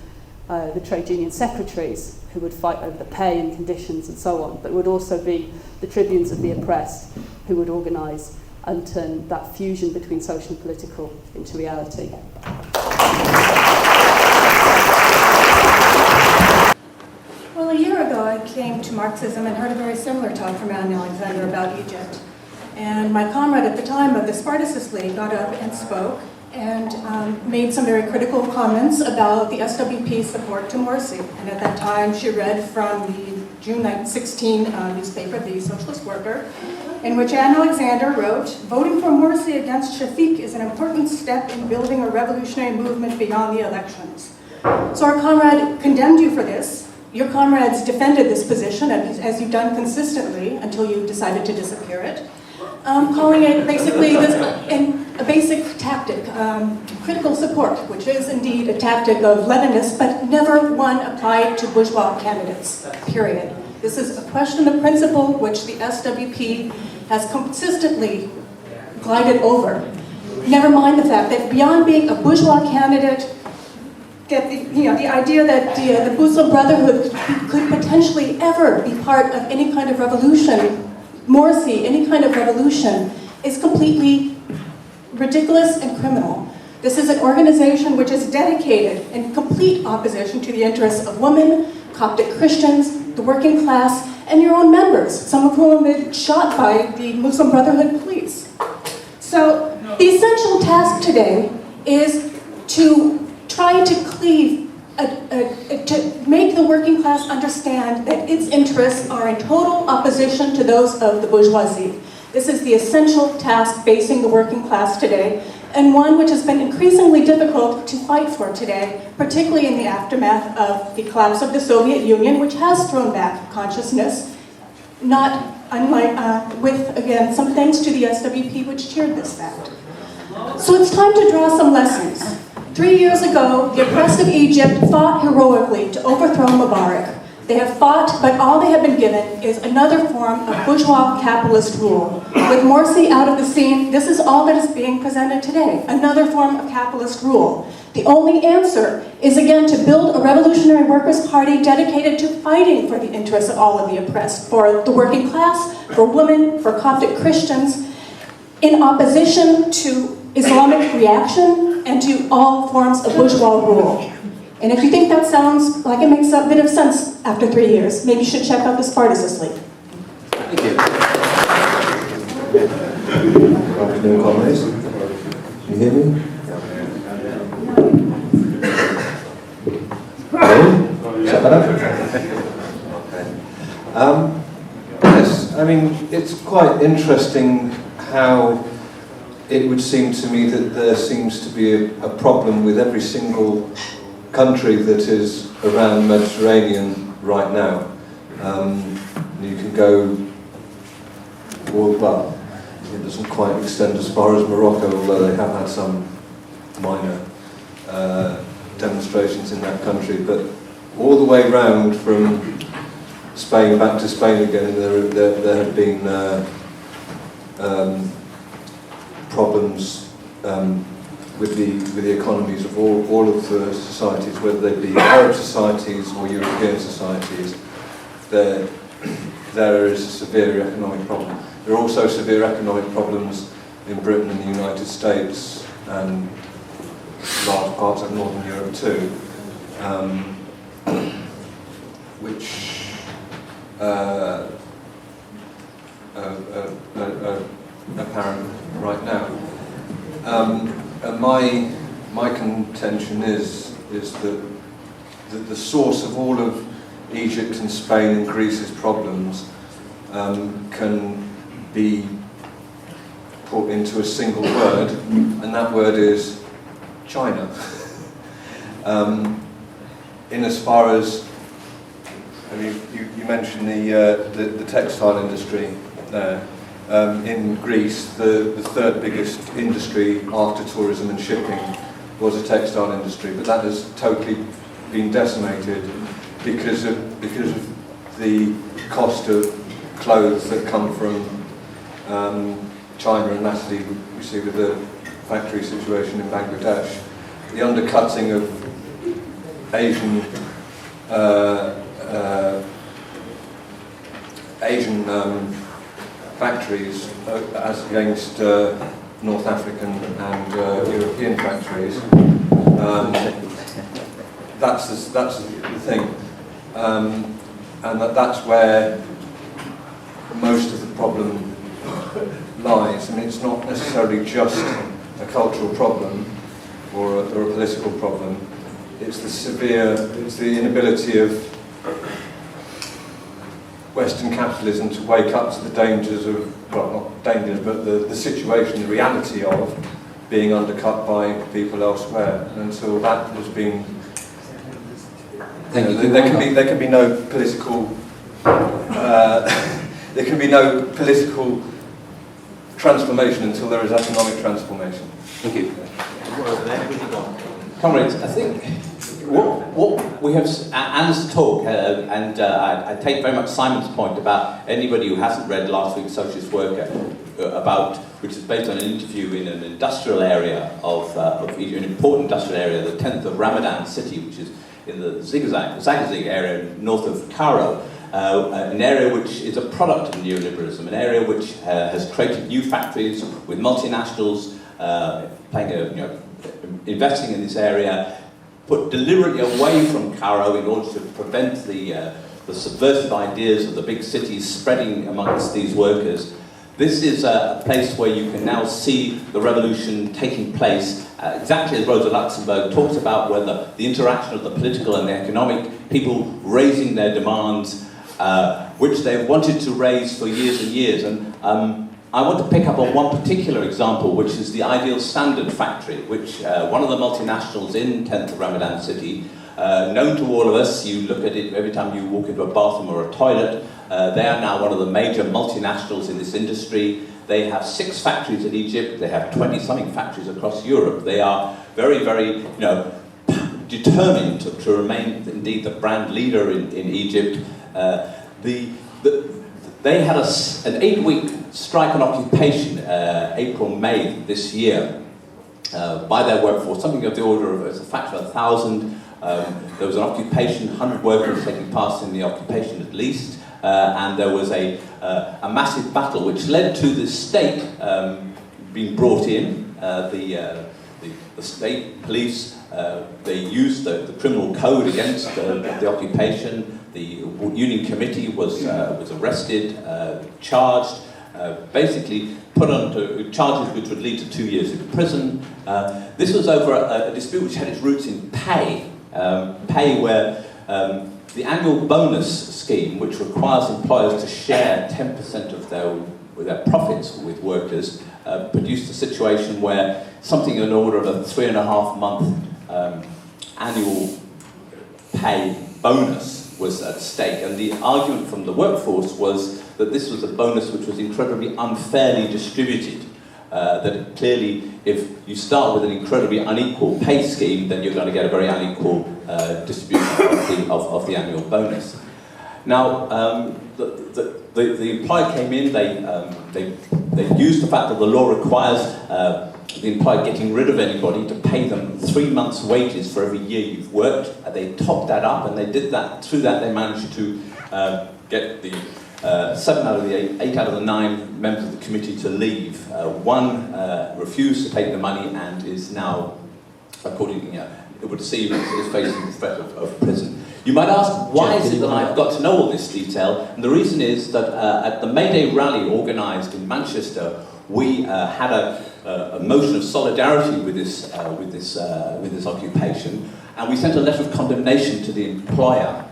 S1: the trade union secretaries who would fight over the pay and conditions and so on, but would also be the tribunes of the oppressed who would organise and turn that fusion between social and political into reality.
S2: Well, a year ago I came to Marxism and heard a very similar talk from Anne Alexander about Egypt. And my comrade at the time of the Spartacus League got up and spoke and made some very critical comments about the SWP support to Morsi. And at that time she read from the June 16 newspaper, The Socialist Worker, in which Anne Alexander wrote, "Voting for Morsi against Shafiq is an important step in building a revolutionary movement beyond the elections." So our comrade condemned you for this. Your comrades defended this position, as you've done consistently until you decided to disappear it, calling it basically a basic tactic, critical support, which is indeed a tactic of Leninists, but never one applied to bourgeois candidates, period. This is a question of principle which the SWP has consistently glided over. Never mind the fact that beyond being a bourgeois candidate, that the idea that the Muslim Brotherhood could potentially ever be part of any kind of revolution, Morsi, any kind of revolution, is completely ridiculous and criminal. This is an organization which is dedicated in complete opposition to the interests of women, Coptic Christians, the working class, and your own members, some of whom have been shot by the Muslim Brotherhood police. So the essential task today is to try to cleave, to make the working class understand that its interests are in total opposition to those of the bourgeoisie. This is the essential task facing the working class today, and one which has been increasingly difficult to fight for today, particularly in the aftermath of the collapse of the Soviet Union, which has thrown back consciousness, not unlike, with, again, some thanks to the SWP, which cheered this fact. So it's time to draw some lessons. 3 years ago, the oppressed of Egypt fought heroically to overthrow Mubarak. They have fought, but all they have been given is another form of bourgeois capitalist rule. With Morsi out of the scene, this is all that is being presented today, another form of capitalist rule. The only answer is, again, to build a revolutionary workers' party dedicated to fighting for the interests of all of the oppressed, for the working class, for women, for Coptic Christians, in opposition to Islamic reaction and to all forms of bourgeois rule. And if you think that sounds like it makes a bit of sense after 3 years, maybe you should check out the Spartacus League.
S3: Thank you. Good afternoon, comrades. Can you hear me? Hello? Is that better? Okay. Yes, I mean, it's quite interesting how it would seem to me that there seems to be a problem with every single country that is around the Mediterranean right now. You can go, well, it doesn't quite extend as far as Morocco, although they have had some minor demonstrations in that country, but all the way round from Spain back to Spain again, there have been problems with the economies of all of the societies, whether they be Arab societies or European societies. There is a severe economic problem. There are also severe economic problems in Britain and the United States and large parts of Northern Europe too, which are apparent right now. And my contention is that the source of all of Egypt and Spain and Greece's problems can be put into a single word, and that word is China. In as far as, you mentioned the textile industry there. In Greece, the third biggest industry after tourism and shipping was the textile industry, but that has totally been decimated because of the cost of clothes that come from China, and lastly we see with the factory situation in Bangladesh, the undercutting of Asian factories as against North African and European factories. That's the thing, and that's where most of the problem lies. I mean, it's not necessarily just a cultural problem or a political problem. It's the inability of Western capitalism to wake up to the dangers of, well, not dangers, but the situation, the reality of being undercut by people elsewhere. And until that has been, there can be no political, there can be no political transformation until there is economic transformation.
S4: Thank you. Comrades, I think what we have, Anne's talk, and I take very much Simon's point about anybody who hasn't read last week's Socialist Worker, which is based on an interview in an industrial area of an important industrial area, the 10th of Ramadan city, which is in the Zagazig area north of Cairo, an area which is a product of neoliberalism, an area which has created new factories with multinationals investing in this area, put deliberately away from Cairo in order to prevent the subversive ideas of the big cities spreading amongst these workers. This is a place where you can now see the revolution taking place, exactly as Rosa Luxemburg talks about, where the interaction of the political and the economic people raising their demands, which they've wanted to raise for years and years. And I want to pick up on one particular example, which is the Ideal Standard factory, which one of the multinationals in 10th of Ramadan City, known to all of us. You look at it every time you walk into a bathroom or a toilet. They are now one of the major multinationals in this industry. They have 6 factories in Egypt. They have 20-something factories across Europe. They are very, very, determined to remain, indeed, the brand leader in Egypt. They had an 8-week strike and occupation, April-May this year, by their workforce, something of the order of, as a factor of 1,000. There was an occupation, 100 workers taking part in the occupation at least, and there was a massive battle which led to the state being brought in. The state police, they used the criminal code against the occupation. The union committee was arrested, charged, basically put on charges which would lead to 2 years in prison. This was over a dispute which had its roots in pay, where the annual bonus scheme, which requires employers to share 10% of their profits with workers, produced a situation where something in order of a 3.5-month annual pay bonus was at stake, and the argument from the workforce was that this was a bonus which was incredibly unfairly distributed. That clearly, if you start with an incredibly unequal pay scheme, then you're going to get a very unequal distribution of the annual bonus. Now, the employer came in, they used the fact that the law requires the employer getting rid of anybody to pay them 3 months' wages for every year you've worked. They topped that up, and they did that. Through that, they managed to get the 8 out of the 9 members of the committee to leave. One refused to take the money and is now, according it would seem, is facing the threat of prison. You might ask, why is it that I've got to know all this detail? And the reason is that at the May Day rally organised in Manchester, we had a motion of solidarity with this occupation, and we sent a letter of condemnation to the employer.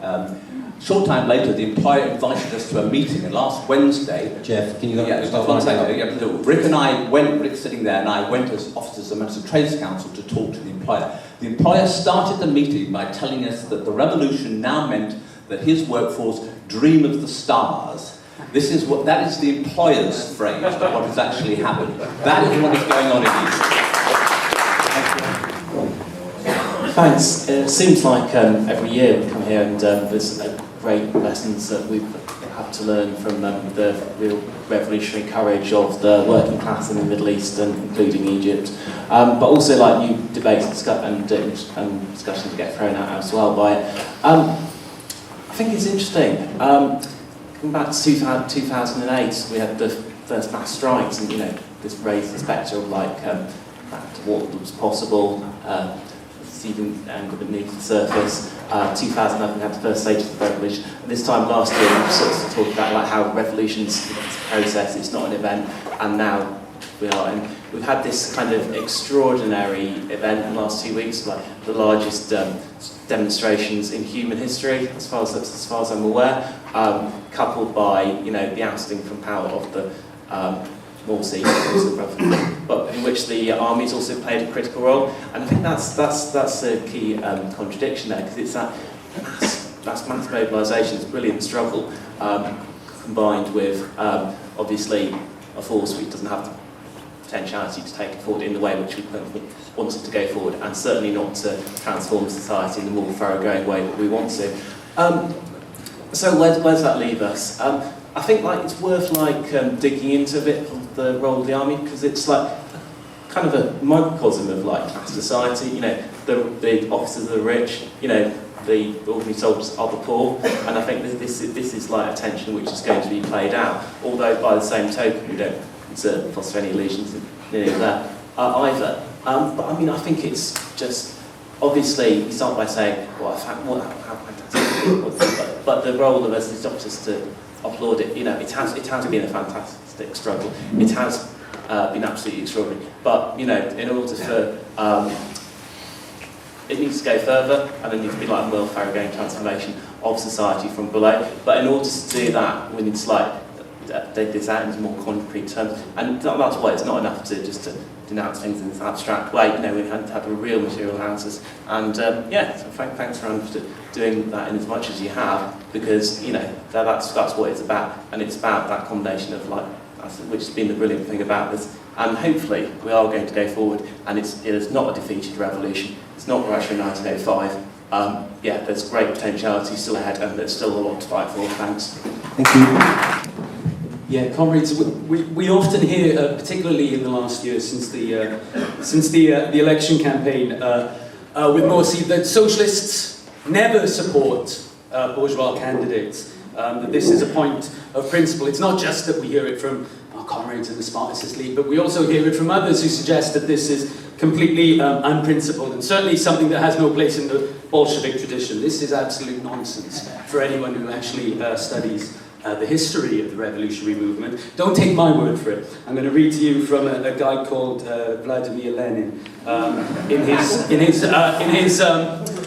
S4: Short time later, the employer invited us to a meeting, and last Wednesday...
S5: Jeff, can you
S4: just one second. Rick and I went, Rick's sitting there, and I went as officers of the Manchester Trades Council to talk to the employer. The employer started the meeting by telling us that the revolution now meant that his workforce dream of the stars. That is the employer's phrase of what has actually happened. That is what is going on in Egypt.
S5: Thanks. It seems like every year we come here and there's great lessons that we have to learn from the real revolutionary courage of the working class in the Middle East, and including Egypt. But also like new debates and discussions get thrown out as well by it. I think it's interesting. Going back to 2008, we had the first mass strikes, and this raised the spectre of back to what was possible. Even angle beneath the surface. 2011 had the first stage of the revolution. And this time last year, we sort of talked about how revolutions is a process, it's not an event. And now we are, and we've had this kind of extraordinary event in the last 2 weeks, like the largest demonstrations in human history, as far as I'm aware, coupled by the ousting from power of the Morsi, but in which the army's also played a critical role, and I think that's a key contradiction there, because it's that mass mobilisation, it's a brilliant struggle, combined with obviously a force which doesn't have the potentiality to take it forward in the way which we want it to go forward, and certainly not to transform society in the more thoroughgoing way that we want to. So where does that leave us? I think it's worth digging into a bit of the role of the army, because it's kind of a microcosm of class society. The officers are the rich, the ordinary soldiers are the poor, and I think this is a tension which is going to be played out. Although by the same token, we don't foster any illusions in any of that either. But I mean, I think it's just obviously we start by saying, how fantastic, but the role of us is not just to applaud it. It has been a fantastic struggle. It has been absolutely extraordinary. But in order for it needs to go further, and there needs to be a more thoroughgoing transformation of society from below. But in order to do that, we need to take this out into more concrete terms, and that's why it's not enough to denounce things in this abstract way. We have to have a real material analysis, and so thanks for doing that in as much as you have, because that's what it's about, and it's about that combination of which has been the brilliant thing about this, and hopefully we are going to go forward, and it is not a defeated revolution. It's not Russia in 1905. There's great potentiality still ahead, and there's still a lot to fight for. Thanks. Thank you.
S6: Yeah, comrades, we often hear, particularly in the last year since the election campaign with Morsi, that socialists never support bourgeois candidates. That this is a point of principle. It's not just that we hear it from our comrades in the Spartacist League, but we also hear it from others who suggest that this is completely unprincipled, and certainly something that has no place in the Bolshevik tradition. This is absolute nonsense for anyone who actually studies the history of the revolutionary movement. Don't take my word for it. I'm going to read to you from a guy called Vladimir Lenin in his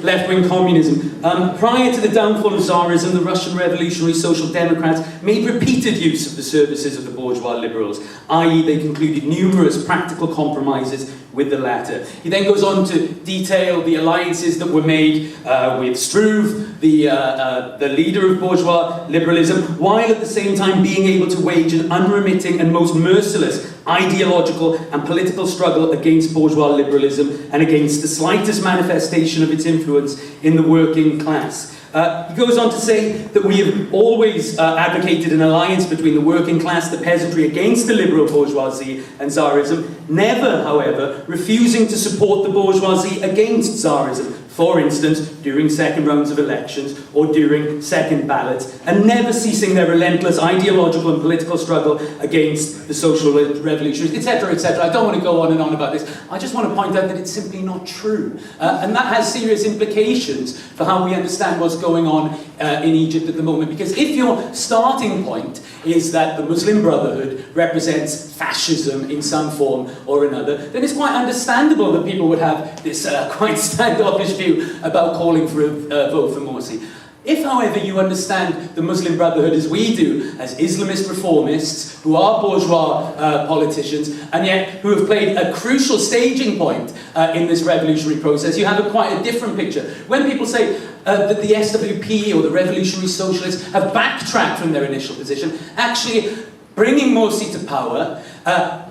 S6: left-wing communism. Prior to the downfall of Tsarism, the Russian revolutionary social democrats made repeated use of the services of the bourgeois liberals, i.e. they concluded numerous practical compromises with the latter. He then goes on to detail the alliances that were made with Struve, the leader of bourgeois liberalism, while at the same time being able to wage an unremitting and most merciless ideological and political struggle against bourgeois liberalism and against the slightest manifestation of its influence in the working class. He goes on to say that we have always advocated an alliance between the working class, the peasantry, against the liberal bourgeoisie and Tsarism, never, however, refusing to support the bourgeoisie against Tsarism, for instance, during second rounds of elections or during second ballots, and never ceasing their relentless ideological and political struggle against the social revolutionaries, etc., etc. I don't want to go on and on about this. I just want to point out that it's simply not true. And that has serious implications for how we understand what's going on in Egypt at the moment. Because if your starting point is that the Muslim Brotherhood represents fascism in some form or another, then it's quite understandable that people would have this quite standoffish view about calling for a vote for Morsi. If, however, you understand the Muslim Brotherhood as we do, as Islamist reformists, who are bourgeois politicians, and yet who have played a crucial staging point in this revolutionary process, you have quite a different picture. When people say that the SWP or the Revolutionary Socialists have backtracked from their initial position, actually bringing Morsi to power,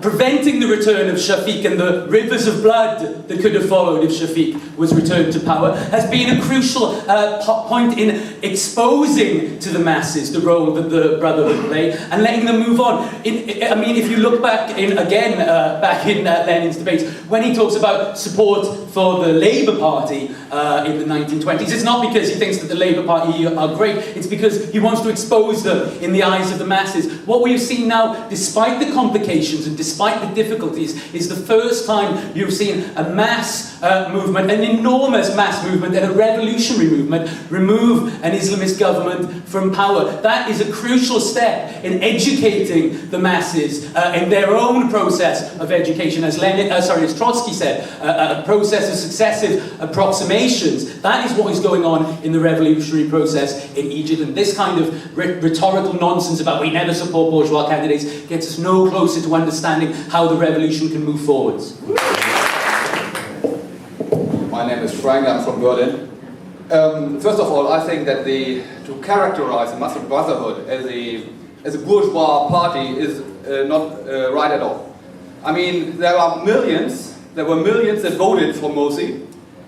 S6: preventing the return of Shafiq and the rivers of blood that could have followed if Shafiq was returned to power, has been a crucial point in exposing to the masses the role that the Brotherhood play and letting them move on. I mean, if you look back in Lenin's debates, when he talks about support for the Labour Party in the 1920s, it's not because he thinks that the Labour Party are great, it's because he wants to expose them in the eyes of the masses. What we've seen now, despite the complications and despite the difficulties, is the first time you've seen a mass movement, an enormous mass movement and a revolutionary movement remove an Islamist government from power. That is a crucial step in educating the masses in their own process of education. As Trotsky said, a process of successive approximations. That is what is going on in the revolutionary process in Egypt, and this kind of rhetorical nonsense about we never support bourgeois candidates gets us no closer to understanding how the revolution can move forwards.
S7: My name is Frank, I'm from Berlin. First of all, I think that to characterize the Muslim Brotherhood as a bourgeois party is not right at all. I mean, there were millions that voted for Morsi,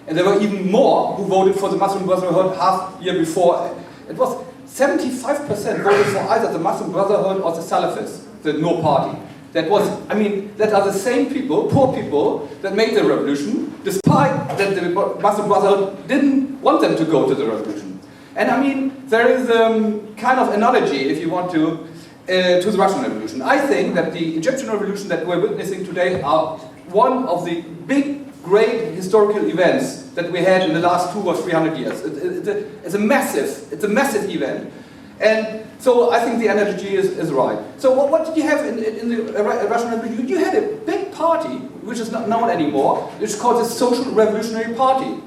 S7: and there were even more who voted for the Muslim Brotherhood half year before. It was 75% voted for either the Muslim Brotherhood or the Salafists, the No Party. That are the same people, poor people, that made the revolution, despite that the Muslim Brotherhood didn't want them to go to the revolution. And I mean, there is kind of analogy, if you want to the Russian Revolution. I think that the Egyptian Revolution that we're witnessing today are one of the big, great historical events that we had in the last 200 or 300 years. It's a massive event. And so I think the analogy is right. So what did you have in the Russian Revolution? You had a big party, which is not known anymore, which is called the Social Revolutionary Party.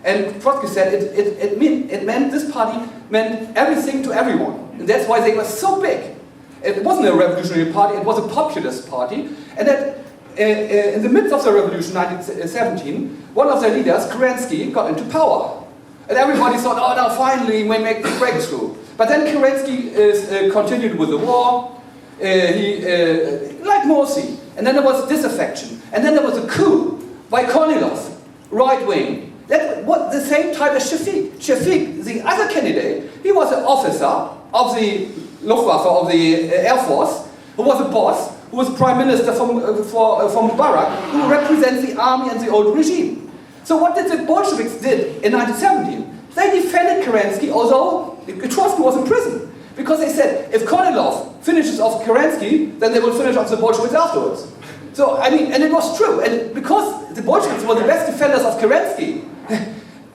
S7: And Trotsky said this party meant everything to everyone. And that's why they were so big. It wasn't a revolutionary party, it was a populist party. And that in the midst of the revolution, 1917, one of their leaders, Kerensky, got into power. And everybody thought, oh, now finally we make the breakthrough. But then Kerensky continued with the war, like Morsi. And then there was disaffection. And then there was a coup by Kornilov, right wing. That was the same type as Shafiq. Shafiq, the other candidate, he was an officer of the Luftwaffe, of the Air Force, who was a boss, who was prime minister from Mubarak, who represents the army and the old regime. So what did the Bolsheviks did in 1917? They defended Kerensky, although Trotsky was in prison. Because they said, if Kornilov finishes off Kerensky, then they will finish off the Bolsheviks afterwards. So, I mean, and it was true. And because the Bolsheviks were the best defenders of Kerensky,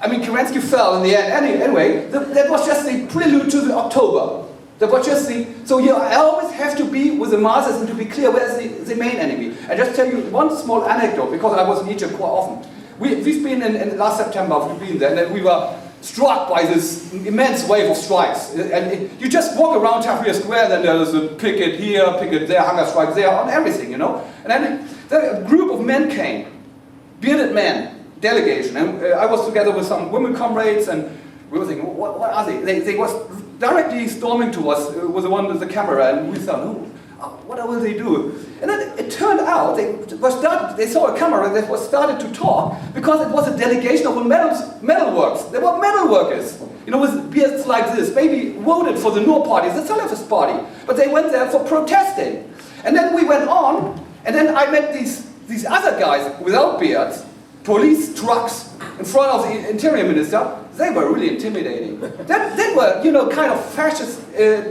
S7: I mean, Kerensky fell in the end anyway, that was just the prelude to the October. That was just I always have to be with the masses and to be clear where's the main enemy. I just tell you one small anecdote, because I was in Egypt quite often. We've been in last September, we've been there, and we were struck by this immense wave of strikes. And you just walk around Tahrir Square, then there's a picket here, picket there, hunger strike there, on everything, And then a group of men came, bearded men, delegation, and I was together with some women comrades, and we were thinking, what are they? They was directly storming to us with the one with the camera, and we thought, what will they do? And then it turned out they saw a camera that was started to talk because it was a delegation of metalworks. They were metal workers, with beards like this. Maybe voted for the Noor party, the Salafist party, but they went there for protesting. And then we went on, and then I met these other guys without beards, police trucks in front of the interior minister. They were really intimidating. They were, kind of fascist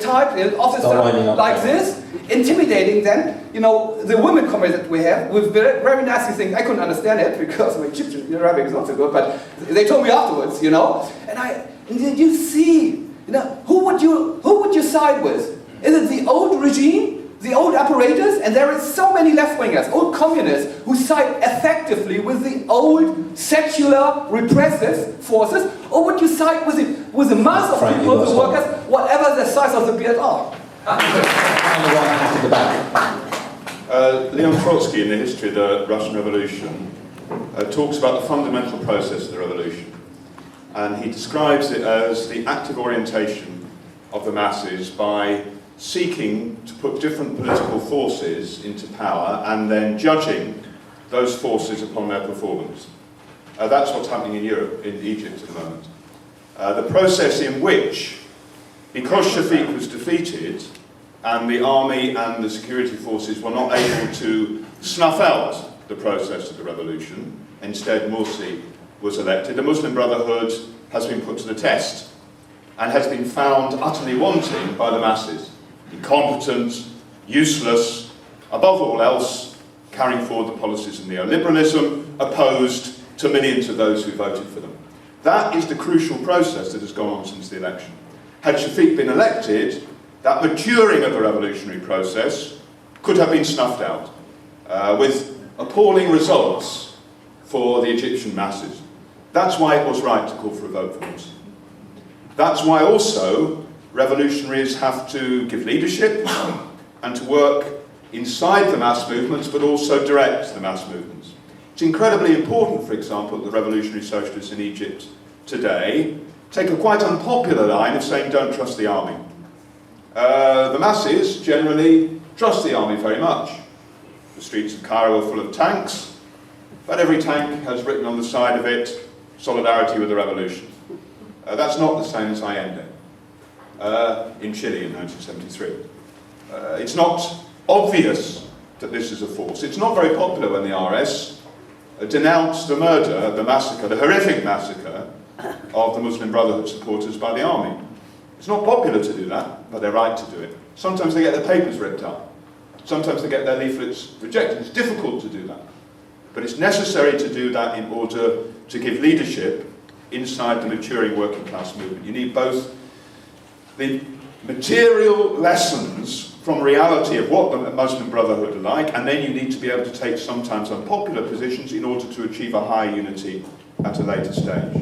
S7: type officer like this, intimidating them. The women comrades that we have with very, very nasty things. I couldn't understand it because my Egyptian Arabic is not so good, but they told me afterwards, And then you see, who would you side with? Is it the old regime? The old apparatus, and there is so many left-wingers, old communists, who side effectively with the old secular repressive forces, or would you side with the mass of people, the workers, whatever the size of the beard are?
S8: Leon Trotsky, in the history of the Russian Revolution, talks about the fundamental process of the revolution, and he describes it as the active orientation of the masses by seeking to put different political forces into power and then judging those forces upon their performance. That's what's happening in Europe, in Egypt at the moment. The process in which, because Shafiq was defeated and the army and the security forces were not able to snuff out the process of the revolution, instead Morsi was elected, the Muslim Brotherhood has been put to the test and has been found utterly wanting by the masses. Incompetent, useless, above all else, carrying forward the policies of neoliberalism, opposed to millions of those who voted for them. That is the crucial process that has gone on since the election. Had Shafiq been elected, that maturing of the revolutionary process could have been snuffed out, with appalling results for the Egyptian masses. That's why it was right to call for a vote for Morsi. That's why also revolutionaries have to give leadership and to work inside the mass movements, but also direct the mass movements. It's incredibly important, for example, that the revolutionary socialists in Egypt today take a quite unpopular line of saying don't trust the army. The masses generally trust the army very much. The streets of Cairo are full of tanks, but every tank has written on the side of it, solidarity with the revolution. That's not the same as Allende in Chile in 1973. It's not obvious that this is a force. It's not very popular when the RS denounced the murder, the massacre, the horrific massacre of the Muslim Brotherhood supporters by the army. It's not popular to do that, but they're right to do it. Sometimes they get their papers ripped up. Sometimes they get their leaflets rejected. It's difficult to do that. But it's necessary to do that in order to give leadership inside the maturing working class movement. You need both the material lessons from reality of what the Muslim Brotherhood are like, and then you need to be able to take sometimes unpopular positions in order to achieve a higher unity at a later stage.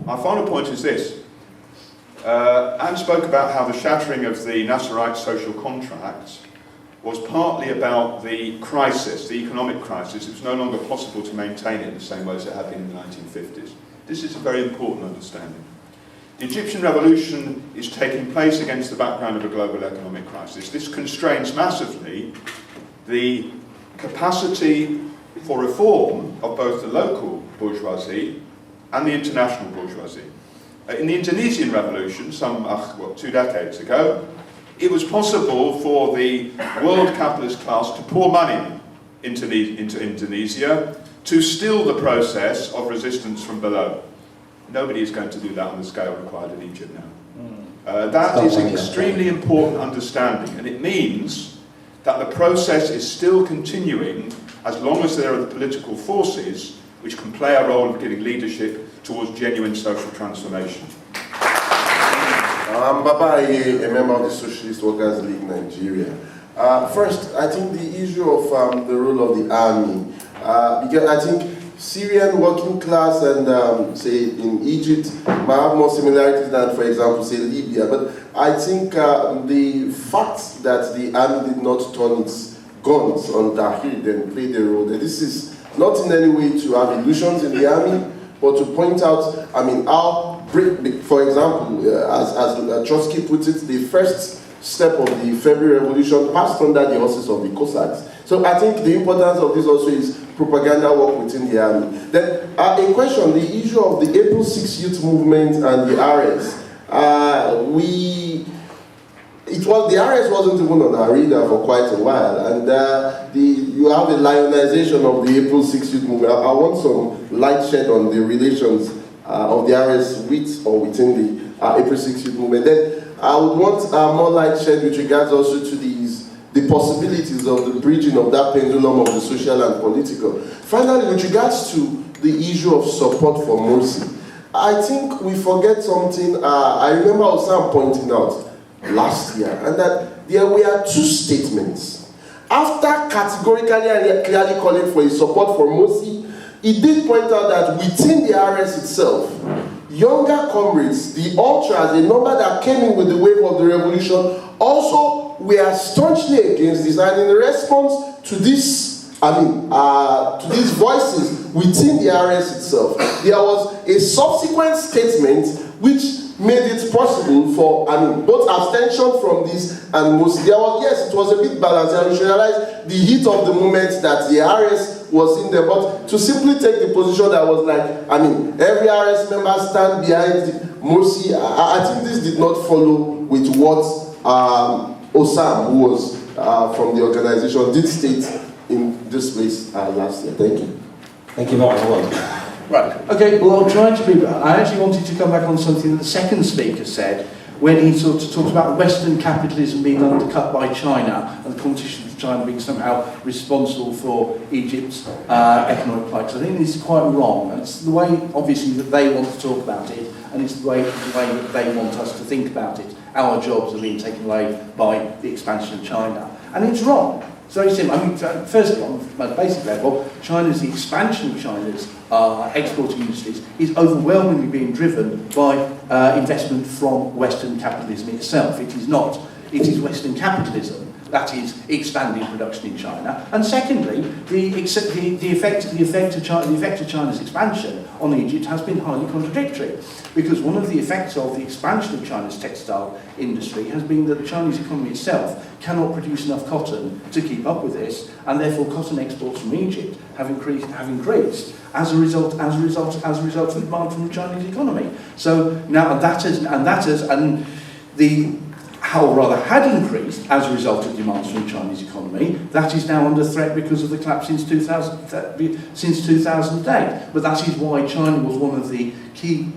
S8: My final point is this. Anne spoke about how the shattering of the Nasserite social contract was partly about the crisis, the economic crisis. It was no longer possible to maintain it in the same way as it had been in the 1950s. This is a very important understanding. The Egyptian revolution is taking place against the background of a global economic crisis. This constrains massively the capacity for reform of both the local bourgeoisie and the international bourgeoisie. In the Indonesian revolution, 2 decades ago, it was possible for the world capitalist class to pour money into Indonesia to still the process of resistance from below. Nobody is going to do that on the scale required in Egypt now. That is an extremely important understanding, and it means that the process is still continuing as long as there are the political forces which can play a role of giving leadership towards genuine social transformation.
S9: I'm Baba Aye, a member of the Socialist Workers League Nigeria. First, I think the issue of the role of the army, because I think Syrian working class and say in Egypt might have more similarities than, for example, say Libya. But I think the fact that the army did not turn its guns on Tahrir and play the role, that this is not in any way to have illusions in the army, but to point out, I mean, how, for example, as Trotsky put it, the first step of the February Revolution passed under the auspices of the Cossacks. So I think the importance of this also is propaganda work within the army. Then a question, the issue of the April 6 youth movement and the RS. The RS wasn't even on our radar for quite a while, and you have a lionization of the April 6 youth movement. I want some light shed on the relations of the RS with or within the April 6 youth movement. Then I would want more light shed with regards also to the possibilities of the bridging of that pendulum of the social and political. Finally, with regards to the issue of support for Morsi, I think we forget something. I remember Osam pointing out last year, and that there were two statements. After categorically and clearly calling for his support for Morsi, he did point out that within the RS itself, younger comrades, the ultras, the number that came in with the wave of the revolution, also were staunchly against this. And in response to this, to these voices within the RS itself, there was a subsequent statement which made it possible for, both abstention from this and most. There was, yes, it was a bit balanced, and we should realize the heat of the moment that the RS was in there, but to simply take the position that was like, every RS member stand behind Morsi, I think this did not follow with what Osam, who was from the organization, did state in this place last year. Thank you.
S10: Thank you very much. Right, okay, well I'll try to be, I actually wanted to come back on something that the second speaker said when he sort of talked about Western capitalism being undercut by China and the competition with China being somehow responsible for Egypt's economic plight. I think this is quite wrong, and it's the way obviously that they want to talk about it, and it's the way that they want us to think about it. Our jobs are being taken away by the expansion of China, and it's wrong. It's very simple. First of all, on a basic level, the expansion of China's exporting industries is overwhelmingly being driven by investment from Western capitalism itself. It is not. It is Western capitalism that is expanding production in China. And secondly, the effect of China's expansion on Egypt has been highly contradictory, because one of the effects of the expansion of China's textile industry has been that the Chinese economy itself cannot produce enough cotton to keep up with this, and therefore cotton exports from Egypt have increased as a result of the demand from the Chinese economy. So now had increased as a result of demands from the Chinese economy. That is now under threat because of the collapse since 2008. But that is why China was one of the key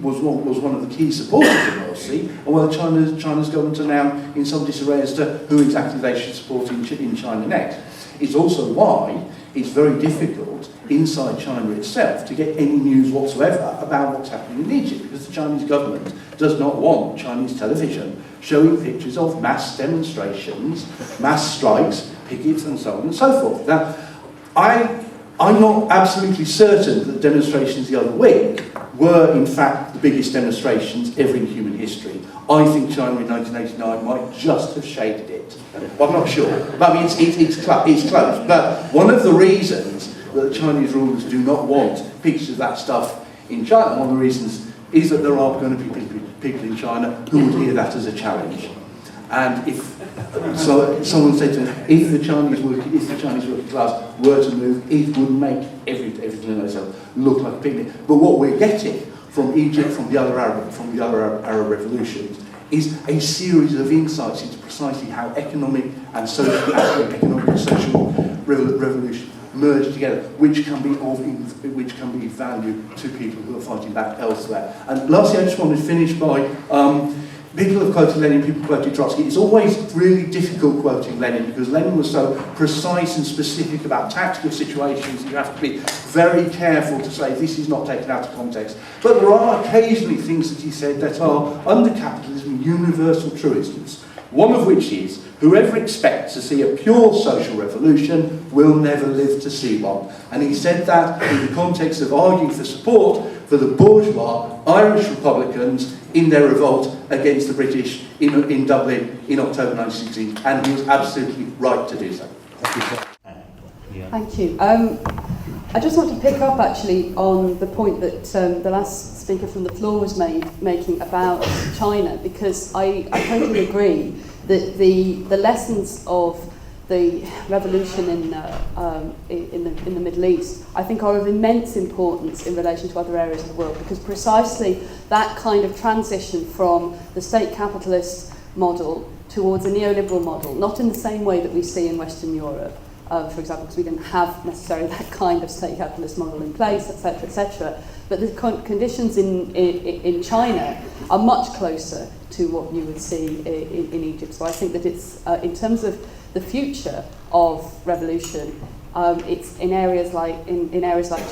S10: supporters of Morsi, and whether China's government are now in some disarray as to who exactly they should support in China next. It's also why it's very difficult inside China itself to get any news whatsoever about what's happening in Egypt, because the Chinese government does not want Chinese television showing pictures of mass demonstrations, mass strikes, pickets, and so on and so forth. Now, I'm not absolutely certain that demonstrations the other week were, in fact, the biggest demonstrations ever in human history. I think China in 1989 might just have shaded it. But I'm not sure. But it's close. But one of the reasons that the Chinese rulers do not want pictures of that stuff in China, one of the reasons is that there are going to be people in China who would hear that as a challenge. And if someone said to me, if the Chinese working class were to move, it would make everything in itself look like a picnic. But what we're getting from Egypt, from the other Arab revolutions, is a series of insights into precisely how economic and social revolution merge together, which can be of value to people who are fighting back elsewhere. And lastly, I just want to finish by people have quoted Lenin, people quoted Trotsky. It's always really difficult quoting Lenin because Lenin was so precise and specific about tactical situations that you have to be very careful to say this is not taken out of context. But there are occasionally things that he said that are, under capitalism, universal truisms. One of which is, whoever expects to see a pure social revolution will never live to see one. And he said that in the context of arguing for support for the bourgeois Irish Republicans in their revolt against the British in Dublin in October 1916. And he was absolutely right to do so.
S1: Thank you. I just want to pick up actually on the point that the last speaker from the floor was making about China, because I totally agree that the lessons of the revolution in the Middle East, I think, are of immense importance in relation to other areas of the world, because precisely that kind of transition from the state capitalist model towards a neoliberal model, not in the same way that we see in Western Europe, for example, because we didn't have necessarily that kind of state capitalist model in place, etc., but the conditions in China are much closer to what you would see in Egypt. So I think that it's, in terms of the future of revolution, it's in areas like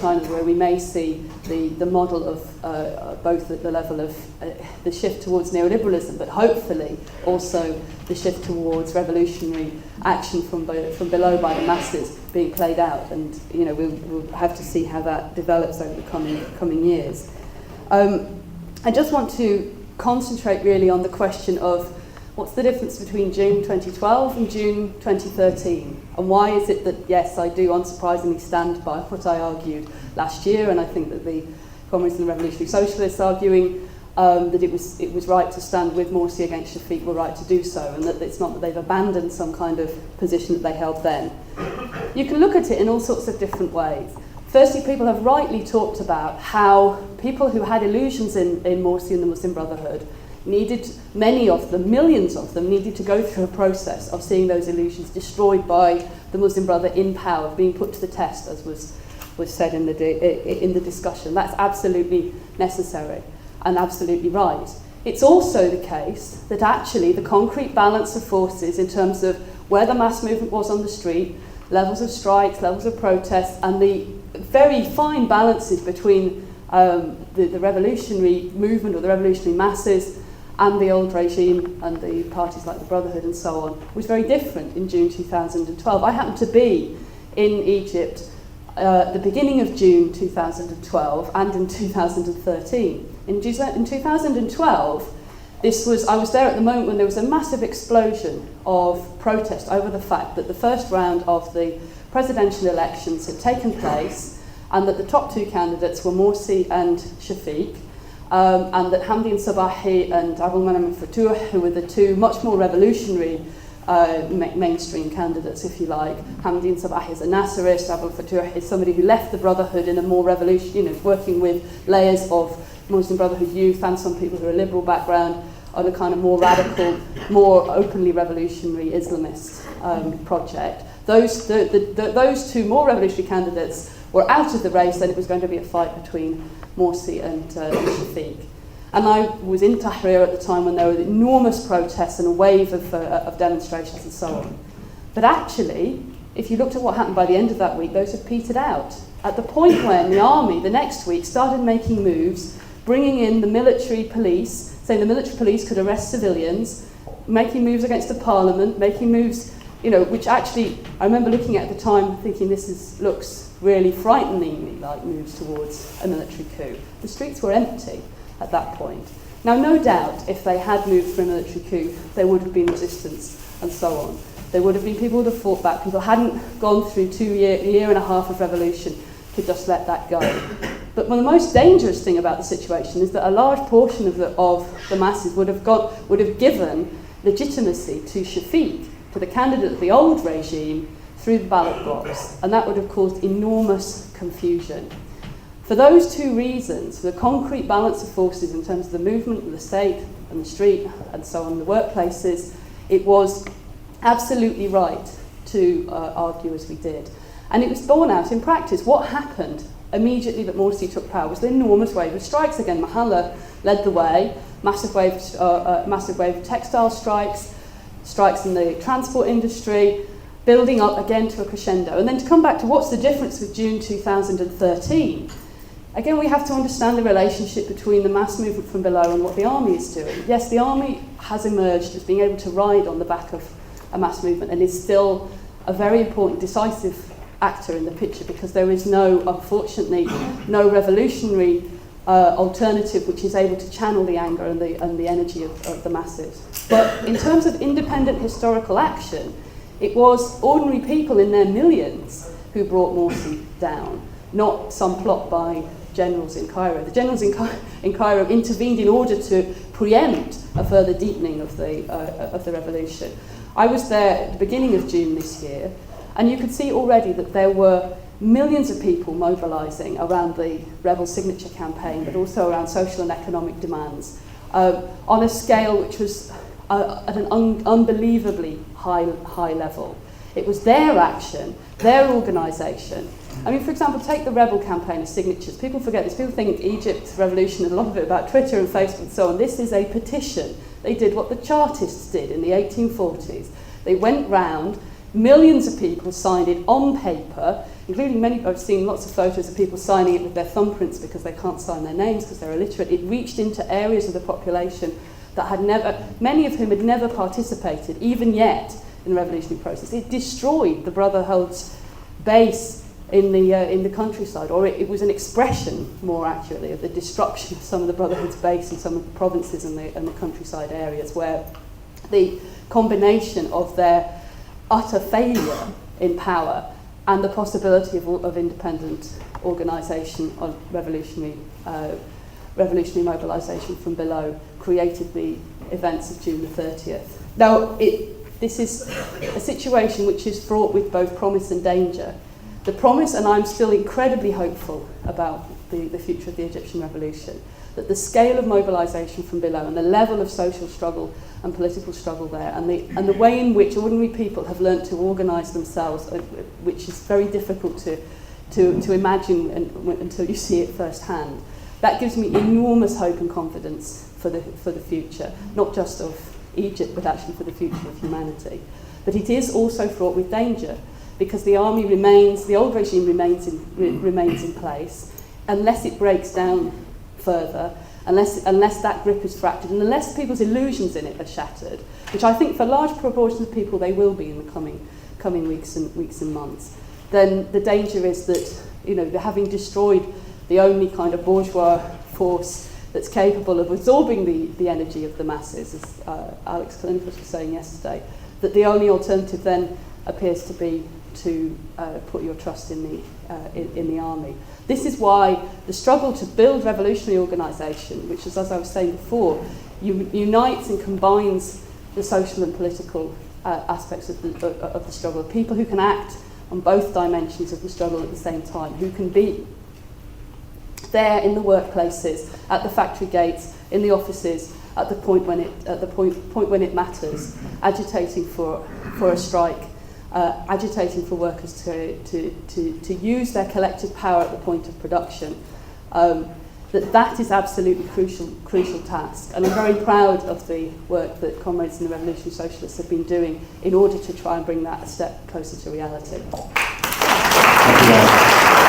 S1: China where we may see the model of both at the level of the shift towards neoliberalism, but hopefully also the shift towards revolutionary action from below by the masses being played out. And we'll have to see how that develops over the coming years. I just want to concentrate really on the question of what's the difference between June 2012 and June 2013? And why is it that, yes, I do unsurprisingly stand by what I argued last year, and I think that the Communists and the Revolutionary Socialists arguing that it was right to stand with Morsi against Shafiq were right to do so, and that it's not that they've abandoned some kind of position that they held then. You can look at it in all sorts of different ways. Firstly, people have rightly talked about how people who had illusions in Morsi and the Muslim Brotherhood needed, many of them, millions of them, needed to go through a process of seeing those illusions destroyed by the Muslim Brother in power, being put to the test, as was said in the discussion. That's absolutely necessary and absolutely right. It's also the case that actually the concrete balance of forces in terms of where the mass movement was on the street, levels of strikes, levels of protests, and the very fine balances between the revolutionary movement or the revolutionary masses and the old regime and the parties like the Brotherhood and so on, was very different in June 2012. I happened to be in Egypt at the beginning of June 2012 and in 2013. In 2012, I was there at the moment when there was a massive explosion of protest over the fact that the first round of the presidential elections had taken place and that the top two candidates were Morsi and Shafiq, and that Hamdi and Sabahi and Abdul Manam al-Fatouh, who were the two much more revolutionary mainstream candidates, if you like. Hamdi and Sabahi is a Nasserist, Abdul Fatouh is somebody who left the Brotherhood in a more working with layers of Muslim Brotherhood youth and some people who are liberal background on a kind of more radical, more openly revolutionary Islamist project. Those two more revolutionary candidates were out of the race, and it was going to be a fight between Morsi and Shafiq. And I was in Tahrir at the time when there were enormous protests and a wave of demonstrations and so on. But actually, if you looked at what happened by the end of that week, those have petered out. At the point when the army, the next week, started making moves, bringing in the military police, saying the military police could arrest civilians, making moves against the parliament, making moves, which actually, I remember looking at the time thinking looks really frighteningly like moves towards a military coup. The streets were empty at that point. Now, no doubt, if they had moved for a military coup, there would have been resistance and so on. There would have been people who would have fought back. People hadn't gone through a year and a half of revolution to just let that go. But the most dangerous thing about the situation is that a large portion of the masses would have given legitimacy to Shafiq, to the candidate of the old regime, through the ballot box, and that would have caused enormous confusion. For those two reasons, the concrete balance of forces in terms of the movement of the state and the street and so on, the workplaces, it was absolutely right to argue as we did. And it was borne out in practice. What happened immediately that Morsi took power was the enormous wave of strikes again. Mahalla led the way. massive wave textile strikes, strikes in the transport industry, building up again to a crescendo. And then to come back to what's the difference with June 2013, again, we have to understand the relationship between the mass movement from below and what the army is doing. Yes, the army has emerged as being able to ride on the back of a mass movement and is still a very important, decisive actor in the picture, because there is no, unfortunately, no revolutionary alternative which is able to channel the anger and the energy of the masses. But in terms of independent historical action, it was ordinary people in their millions who brought Morsi down, not some plot by generals in Cairo. The generals in Cairo intervened in order to preempt a further deepening of the revolution. I was there at the beginning of June this year, and you could see already that there were millions of people mobilising around the rebel signature campaign, but also around social and economic demands, on a scale which was at an unbelievably high level. It was their action, their organisation. I mean, for example, take the rebel campaign of signatures. People forget this. People think Egypt's revolution is a lot of it about Twitter and Facebook and so on. This is a petition. They did what the Chartists did in the 1840s. They went round, millions of people signed it on paper, including many. I've seen lots of photos of people signing it with their thumbprints because they can't sign their names because they're illiterate. It reached into areas of the population that had never, many of whom had never participated, even yet, in the revolutionary process. It destroyed the Brotherhood's base in the countryside, or it was an expression, more accurately, of the destruction of some of the Brotherhood's base in some of the provinces and the countryside areas, where the combination of their utter failure in power and the possibility of independent organisation of revolutionary mobilisation from below created the events of June the 30th. Now, this is a situation which is fraught with both promise and danger. The promise, and I'm still incredibly hopeful about the future of the Egyptian revolution, that the scale of mobilisation from below and the level of social struggle and political struggle there, and the way in which ordinary people have learnt to organise themselves, which is very difficult to imagine until you see it firsthand, that gives me enormous hope and confidence for the future, not just of Egypt, but actually for the future of humanity. But it is also fraught with danger, because the army remains, the old regime remains in place, unless it breaks down further, unless that grip is fractured, and unless people's illusions in it are shattered, which I think for large proportions of people they will be in the coming weeks and months. Then the danger is that, having destroyed the only kind of bourgeois force that's capable of absorbing the energy of the masses, as Alex Callinicos was saying yesterday, that the only alternative then appears to be to put your trust in the army. This is why the struggle to build revolutionary organisation, which is, as I was saying before, unites and combines the social and political aspects of the struggle, people who can act on both dimensions of the struggle at the same time, who can be there in the workplaces, at the factory gates, in the offices, at the point when it matters, agitating for a strike, agitating for workers to use their collective power at the point of production. That is absolutely crucial task, and I'm very proud of the work that comrades in the Revolutionary Socialists have been doing in order to try and bring that a step closer to reality.
S5: Thank you.